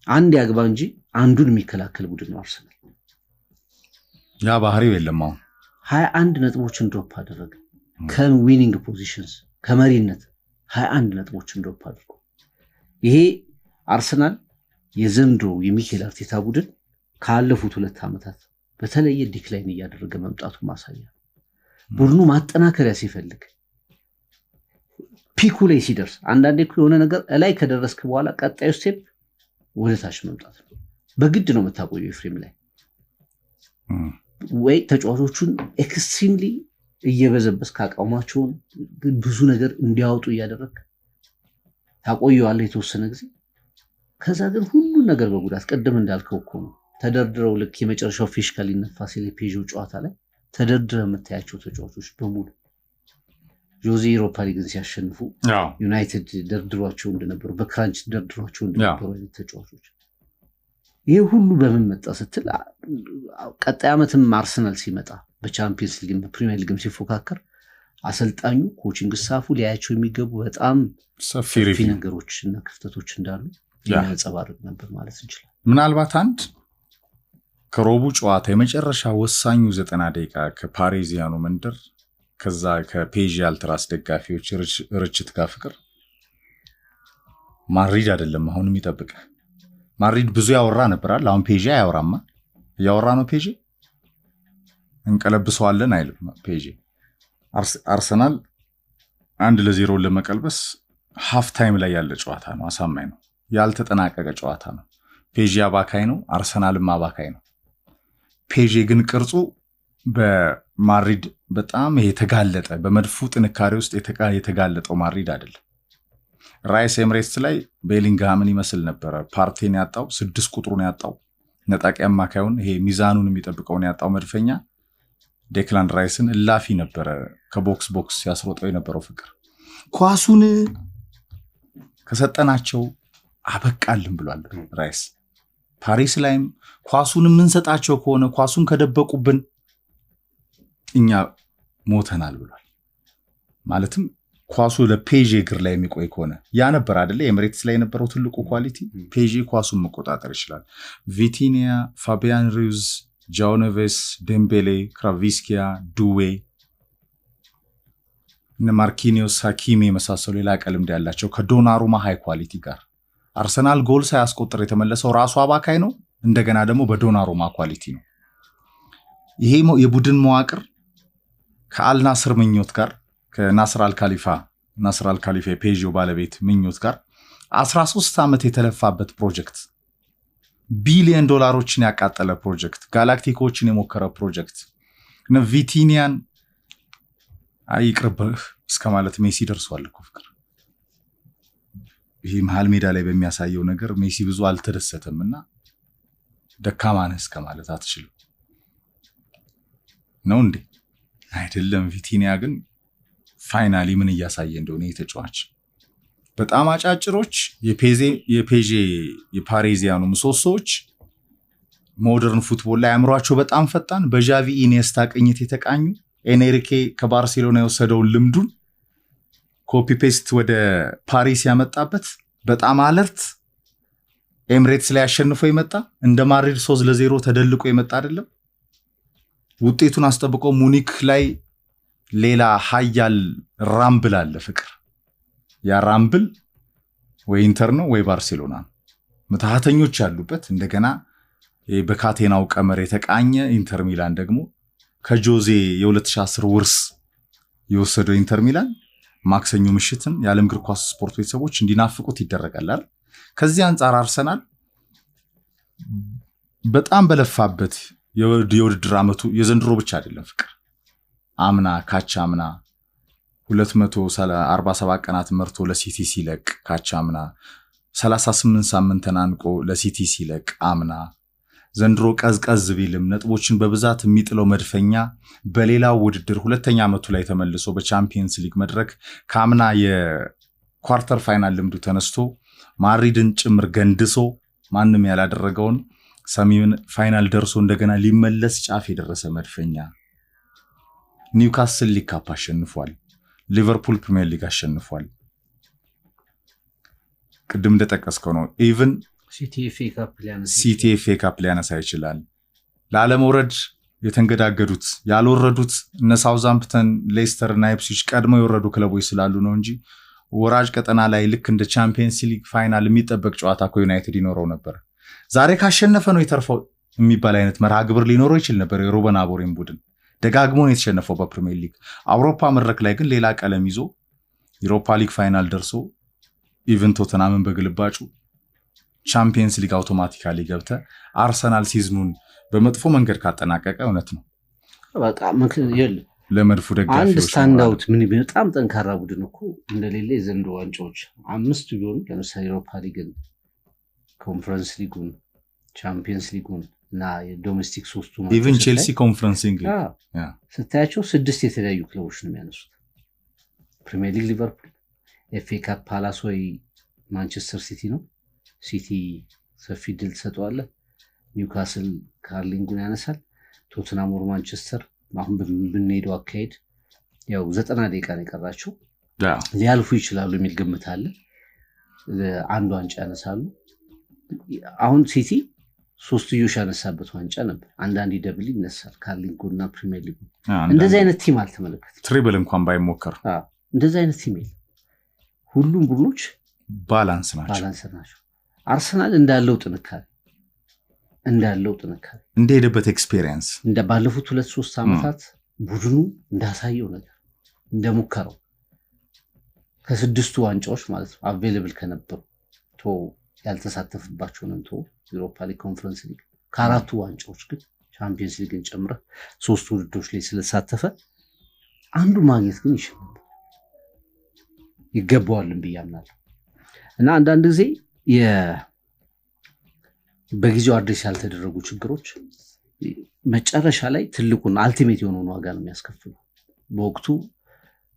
አንድ ያግባ እንጂ አንዱን የሚከላከል ቡድን ነው አርሰናል። ያ ባህሪው የለም። አሁን 21 ነጥቦችን ድሮፕ አደረገ ከዊኒንግ ፖዚሽንስ ከመሪነት 21 ነጥቦችን ድሮፕ አድርጎ ይሄ አርሰናል የዘንድሮ የሚኬል አርቴታ ቡድን ካለፉት 2 ዓመታት በተለየ ዲክላይን እያደረገ መምጣቱ ማሳያ። ቡድኑ ማጠናከሪያ ሲፈልግ ፒኩ ላይ ሲደርስ አንዳንዴ የሆነ ነገር ላይ ከደረስክ በኋላ ቀጣዩ ስቴፕ ወደ ታች መምጣት ነው። በግድ ነው የምታቆየው ኤፍሬም ላይ ወይ ተጫዋቾቹን ኤክስትሪምሊ እየበዘበስክ አቋማቸውን ብዙ ነገር እንዲያወጡ እያደረግክ ታቆየዋለህ የተወሰነ ጊዜ። ከዛ ግን ሁሉን ነገር በጉዳት ቀደም እንዳልከው እኮ ነው ተደርድረው ልክ የመጨረሻው ፊሽካ ሊነፋ ሲል የፔዥው ጨዋታ ላይ ተደርድረው የምታያቸው ተጫዋቾች በሙሉ ጆዜ ዩሮፓ ሊግን ሲያሸንፉ ዩናይትድ ደርድሯቸው እንደነበሩ በክራንች ደርድሯቸው እንደነበሩ አይነት ተጫዋቾች ይሄ ሁሉ በምን መጣ ስትል ቀጣይ ዓመትም አርሰናል ሲመጣ በቻምፒየንስ ሊግም በፕሪሚየር ሊግም ሲፎካከር አሰልጣኙ ኮቺንግ ስታፉ ሊያያቸው የሚገቡ በጣም ሰፊ ነገሮች እና ክፍተቶች እንዳሉ የሚያንጸባርቅ ነበር ማለት እንችላለን። ምናልባት አንድ ከሮቡ ጨዋታ የመጨረሻ ወሳኙ 90 ደቂቃ ከፓሪዚያኑ መንደር ከዛ ከፔዥ አልትራስ ደጋፊዎች ርችት ጋር ፍቅር ማድሪድ አይደለም አሁን የሚጠብቅ ማድሪድ ብዙ ያወራ ነበራል። አሁን ፔዥ አያወራማ ያወራ ነው ፔዥ እንቀለብሰዋለን አይልም ፔዥ። አርሰናል 1-0 ለመቀልበስ ሃፍ ታይም ላይ ያለ ጨዋታ ነው። አሳማኝ ነው። ያልተጠናቀቀ ጨዋታ ነው። ፔዥ አባካይ ነው፣ አርሰናልም አባካይ ነው። ፔዥ ግን ቅርጹ በማድሪድ በጣም የተጋለጠ በመድፉ ጥንካሬ ውስጥ የተጋለጠው ማድሪድ አይደለም። ራይስ ኤምሬትስ ላይ ቤሊንግሃምን ይመስል ነበረ። ፓርቴን ያጣው 6 ቁጥሩን ያጣው ነጣቂ አማካዩን ይሄ ሚዛኑን የሚጠብቀውን ያጣው መድፈኛ ዴክላን ራይስን እላፊ ነበረ ከቦክስ ቦክስ ያስሮጠው የነበረው ፍቅር። ኳሱን ከሰጠናቸው አበቃልን ብሏል ራይስ። ፓሪስ ላይም ኳሱን የምንሰጣቸው ከሆነ ኳሱን ከደበቁብን እኛ ሞተናል ብሏል። ማለትም ኳሱ ለፔዥ እግር ላይ የሚቆይ ከሆነ ያ ነበር አይደለ ኤምሬትስ ላይ የነበረው ትልቁ ኳሊቲ። ፔዥ ኳሱን መቆጣጠር ይችላል። ቪቲኒያ፣ ፋቢያን ሩዝ፣ ጃኦ ኔቬስ፣ ዴምቤሌ፣ ክራቪስኪያ፣ ዱዌ፣ ማርኪኒዮስ፣ ሃኪሚ የመሳሰሉ የላቀ ልምድ ያላቸው ከዶናሩማ ሃይ ኳሊቲ ጋር አርሰናል ጎል ሳያስቆጥር የተመለሰው ራሱ አባካይ ነው። እንደገና ደግሞ በዶናሩማ ኳሊቲ ነው። ይሄ የቡድን መዋቅር ከአልናስር ምኞት ጋር ከናስር አልካሊፋ የፔዥ ባለቤት ምኞት ጋር 13 ዓመት የተለፋበት ፕሮጀክት፣ ቢሊዮን ዶላሮችን ያቃጠለ ፕሮጀክት፣ ጋላክቲኮችን የሞከረ ፕሮጀክት ቪቲኒያን አይቅርብህ እስከ ማለት ሜሲ ደርሷል እኮ ፍቅር። ይሄ መሃል ሜዳ ላይ በሚያሳየው ነገር ሜሲ ብዙ አልተደሰተም እና ደካማ ነህ እስከ ማለት አትችልም ነው እንዴ? አይደለም። ቪቲኒያ ግን ፋይናሊ ምን እያሳየ እንደሆነ የተጫዋች በጣም አጫጭሮች የፔዥ የፓሪዚያኑ ምሰሶዎች ሞደርን ፉትቦል ላይ አእምሯቸው በጣም ፈጣን በዣቪ ኢኒየስታ ቅኝት የተቃኙ ኤንሪኬ ከባርሴሎና የወሰደውን ልምዱን ኮፒ ፔስት ወደ ፓሪስ ያመጣበት በጣም አለርት ኤምሬትስ ላይ አሸንፎ የመጣ እንደ ማድሪድ 3-0 ተደልቆ የመጣ አይደለም። ውጤቱን አስጠብቆ ሙኒክ ላይ ሌላ ሀያል ራምብል አለ ፍቅር። ያ ራምብል ወይ ኢንተር ነው ወይ ባርሴሎና ነው። ምትሃተኞች ያሉበት እንደገና በካቴናው ቀመር የተቃኘ ኢንተር ሚላን ደግሞ ከጆዜ የ2010 ውርስ የወሰደው ኢንተር ሚላን ማክሰኞ ምሽትም የዓለም እግር ኳስ ስፖርት ቤተሰቦች እንዲናፍቁት ይደረጋል አይደል? ከዚህ አንጻር አርሰናል በጣም በለፋበት የውድድር ዓመቱ የዘንድሮ ብቻ አይደለም ፍቅር። አምና ካቻ አምና 247 ቀናት መርቶ ለሲቲ ሲለቅ ካቻ አምና 38 ሳምንት ተናንቆ ለሲቲ ሲለቅ አምና ዘንድሮ ቀዝቀዝ ቢልም ነጥቦችን በብዛት የሚጥለው መድፈኛ በሌላው ውድድር ሁለተኛ ዓመቱ ላይ ተመልሶ በቻምፒየንስ ሊግ መድረክ ካምና የኳርተር ፋይናል ልምዱ ተነስቶ ማድሪድን ጭምር ገንድሶ ማንም ያላደረገውን ሰሚውን ፋይናል ደርሶ እንደገና ሊመለስ ጫፍ የደረሰ መድፈኛ ኒውካስል ሊግ ካፕ አሸንፏል። ሊቨርፑል ፕሪሚየር ሊግ አሸንፏል። ቅድም እንደጠቀስከው ነው ኢቭን ሲቲ ኤፍኤ ካፕ ሊያነሳ ይችላል። ለዓለመውረድ የተንገዳገዱት ያልወረዱት እነ ሳውዛምፕተን፣ ሌስተር እና ኢፕስዊች ቀድመው የወረዱ ክለቦች ስላሉ ነው እንጂ ወራጅ ቀጠና ላይ ልክ እንደ ቻምፒየንስ ሊግ ፋይናል የሚጠበቅ ጨዋታ እኮ ዩናይትድ ይኖረው ነበር። ዛሬ ካሸነፈ ነው የተርፈው የሚባል አይነት መርሃ ግብር ሊኖረው ይችል ነበር። የሩበን አሞሪም ቡድን ደጋግሞ ነው የተሸነፈው በፕሪሚየር ሊግ። አውሮፓ መድረክ ላይ ግን ሌላ ቀለም ይዞ ዩሮፓ ሊግ ፋይናል ደርሶ ኢቨን ቶተናምን በግልባጩ ቻምፒየንስ ሊግ አውቶማቲካሊ ገብተ አርሰናል ሲዝኑን በመጥፎ መንገድ ካጠናቀቀ እውነት ነው በጣም ለመድፉ ደጋፊዎች አንድ ስታንዳውት ምን በጣም ጠንካራ ቡድን እኮ እንደሌለ የዘንድሮ ዋንጫዎች 5 ቢሆኑ ለምሳሌ ዩሮፓ ሊግን፣ ኮንፈረንስ ሊጉን፣ ቻምፒየንስ ሊጉን እና የዶሜስቲክ ሶስቱ ማለት ኢቭን ቼልሲ ኮንፈረንስ ሊግ ስታያቸው 6 የተለያዩ ክለቦች ነው የሚያነሱት። ፕሪሚየር ሊግ ሊቨርፑል፣ ኤፍኤ ካፕ ፓላስ ወይ ማንቸስተር ሲቲ ነው። ሲቲ ሰፊ ድል ተሰጥቷል። ኒውካስል ካርሊንጉን ያነሳል። ቶተንሃም ወር ማንቸስተር አሁን ብንሄደው አካሄድ ያው 90 ደቂቃ ነው የቀራቸው ሊያልፉ ይችላሉ የሚል ግምት አለ። አንዱ ዋንጫ ያነሳሉ። አሁን ሲቲ 3 ያነሳበት ዋንጫ ነበር። አንዳንዴ ደብል ይነሳል ካርሊንጉና ፕሪሚየር ሊግ። እንደዚህ አይነት ቲም አልተመለከትም። ትሪብል እንኳን ባይሞከር እንደዚህ አይነት ቲም የለም። ሁሉም ቡድኖች ባላንስ ናቸው። አርሰናል እንዳለው ጥንካሬ እንደሄደበት ኤክስፔሪየንስ እንደ ባለፉት 2-3 ዓመታት ቡድኑ እንዳሳየው ነገር እንደሙከረው ከ6 ዋንጫዎች ማለት ነው አቬሌብል ከነበሩ ያልተሳተፈባቸው ነው ዩሮፓ ሊግ፣ ኮንፈረንስ ሊግ ከ4 ዋንጫዎች ግን ቻምፒየንስ ሊግን ጨምረ 3 ውድድሮች ላይ ስለተሳተፈ አንዱ ማግኘት ግን ይገባዋልን ብዬ አምናለሁ። እና አንዳንድ ጊዜ በጊዜው አድሬስ ያልተደረጉ ችግሮች መጨረሻ ላይ ትልቁን አልቲሜት የሆነውን ዋጋ ነው የሚያስከፍሉ። በወቅቱ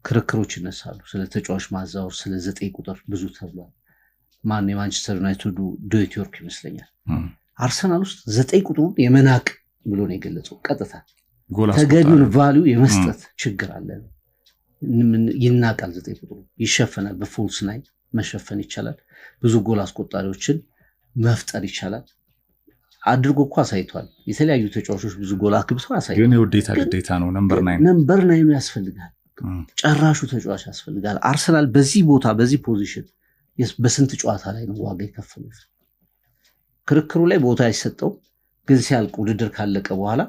ክርክሮች ይነሳሉ ስለ ተጫዋች ማዛወር፣ ስለ 9 ቁጥር ብዙ ተብሏል። ማን የማንቸስተር ዩናይትዱ ዶይት ዮርክ ይመስለኛል አርሰናል ውስጥ 9 ቁጥሩን የመናቅ ብሎ ነው የገለጸው። ቀጥታ ተገቢውን ቫልዩ የመስጠት ችግር አለ። ይናቃል። 9 ቁጥሩ ይሸፈናል። በፎልስ ናይን መሸፈን ይቻላል። ብዙ ጎል አስቆጣሪዎችን መፍጠር ይቻላል። አድርጎ እኮ አሳይቷል። የተለያዩ ተጫዋቾች ብዙ ጎል አግብተው አሳይቷል። ግን የውዴታ ግዴታ ነው። ነምበር 9 ያስፈልጋል። ጨራሹ ተጫዋች ያስፈልጋል። አርሰናል በዚህ ቦታ በዚህ ፖዚሽን በስንት ጨዋታ ላይ ነው ዋጋ የከፈሉት? ክርክሩ ላይ ቦታ አይሰጠው። ግን ሲያልቅ ውድድር ካለቀ በኋላ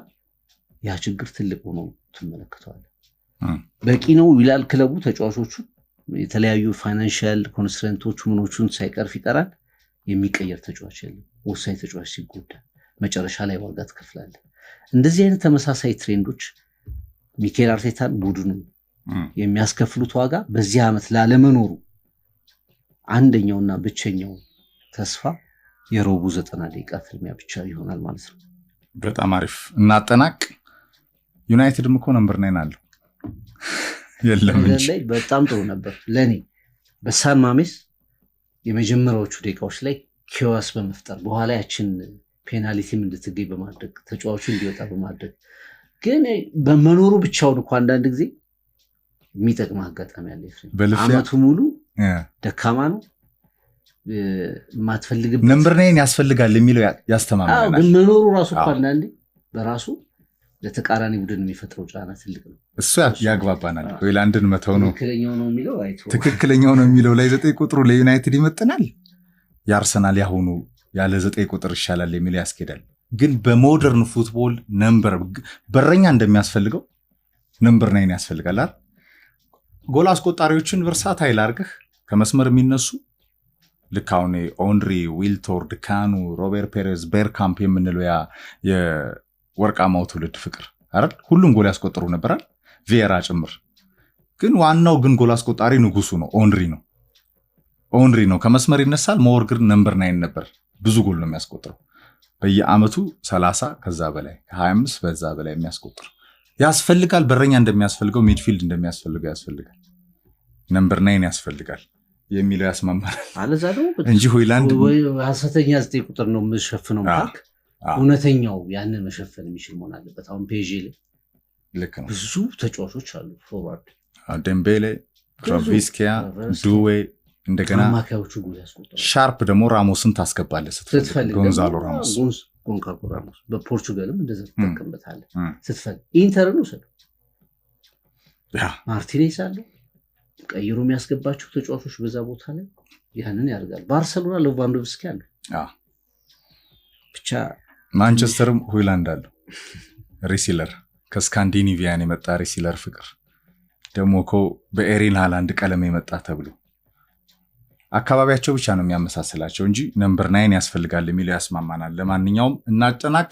ያ ችግር ትልቅ ሆኖ ትመለከተዋል። በቂ ነው ይላል ክለቡ። ተጫዋቾቹ የተለያዩ ፋይናንሻል ኮንስትሬንቶቹ ምኖቹን ሳይቀርፍ ይጠራል። የሚቀየር ተጫዋች የለም። ወሳኝ ተጫዋች ሲጎዳ መጨረሻ ላይ ዋጋ ትከፍላለህ። እንደዚህ አይነት ተመሳሳይ ትሬንዶች ሚኬል አርቴታን ቡድኑ የሚያስከፍሉት ዋጋ በዚህ ዓመት ላለመኖሩ አንደኛውና ብቸኛው ተስፋ የሮቡ 90 ደቂቃ ፍልሚያ ብቻ ይሆናል ማለት ነው። በጣም አሪፍ እናጠናቅ። ዩናይትድም እኮ ነምበር 9 አለው የለም እንጂ በጣም ጥሩ ነበር ለኔ። በሳን ማሜስ የመጀመሪያዎቹ ደቂቃዎች ላይ ኪዮስ በመፍጠር በኋላ ያችን ፔናልቲም እንድትገኝ በማድረግ ተጫዋቹ እንዲወጣ በማድረግ ግን በመኖሩ ብቻውን እኮ አንዳንድ ጊዜ የሚጠቅም አጋጣሚ ያለ አመቱ ሙሉ ደካማ ነው ማትፈልግበት ነምበር 9 ያስፈልጋል የሚለው ያስተማማናል። ግን መኖሩ ራሱ እኮ አንዳንዴ በራሱ ለተቃራኒ ቡድን የሚፈጥረው ጫና ትልቅ ነው። እሱ ያግባባናል። ሆይላንድን መተው ነው ትክክለኛው ነው የሚለው ላይ 9 ቁጥሩ ለዩናይትድ ይመጥናል። የአርሰናል ያሁኑ ያለ 9 ቁጥር ይሻላል የሚለው ያስኬዳል። ግን በሞደርን ፉትቦል ነምበር በረኛ እንደሚያስፈልገው ነምበር 9 ያስፈልጋል አይደል? ጎል አስቆጣሪዎችን ቨርሳታይል አድርገህ ከመስመር የሚነሱ ልክ አሁን ኦንድሪ፣ ዊልቶርድ፣ ካኑ፣ ሮቤርት ፔሬዝ፣ ቤርካምፕ የምንለው የወርቃማው ትውልድ ፍቅር አይደል? ሁሉም ጎል ያስቆጥሩ ነበራል ቪየራ ጭምር። ግን ዋናው ግን ጎል አስቆጣሪ ንጉሱ ነው፣ ኦንድሪ ነው። ከመስመር ይነሳል። ሞር ግን ነምበር 9 ነበር፣ ብዙ ጎል ነው የሚያስቆጥረው። በየአመቱ 30 ከዛ በላይ 25 በዛ በላይ የሚያስቆጥር ያስፈልጋል። በረኛ እንደሚያስፈልገው ሚድፊልድ እንደሚያስፈልገው ያስፈልጋል። ነምበር 9 ያስፈልጋል የሚለው ያስማማል። አለዛ ደግሞ እንጂ ሆይላንድ ሐሰተኛ 9 ቁጥር ነው የምሸፍነው ማለት እውነተኛው ያንን መሸፈን የሚችል መሆን አለበት። አሁን ፔጂ ላይ ልክ ነው ብዙ ተጫዋቾች አሉ ፎርዋርድ ዴምቤሌ፣ ክራቪስኪያ፣ ዱዌ እንደገና አማካዮቹ ጎል ያስቆጥራሉ። ሻርፕ ደግሞ ራሞስን ታስገባለህ ስትፈልግ ጎንዛሎ ራሞስ ጎንካሎ ራሞስ በፖርቹጋልም እንደዛ ተጠቀምበታለህ ስትፈልግ። ኢንተርን ውሰድ ማርቲኔዝ አለ ቀይሮ የሚያስገባቸው ተጫዋቾች በዛ ቦታ ላይ ያንን ያደርጋል። ባርሰሎና ሌቫንዶቭስኪ አለ ብቻ ማንቸስተርም ሆይላንድ አለ ሪሲለር ከስካንዲኔቪያን የመጣ ሪሲለር ፍቅር ደግሞ እኮ በኤሪን ሃላንድ ቀለም የመጣ ተብሎ አካባቢያቸው ብቻ ነው የሚያመሳስላቸው እንጂ ነምበር 9 ያስፈልጋል የሚለው ያስማማናል። ለማንኛውም እናጠናቅ።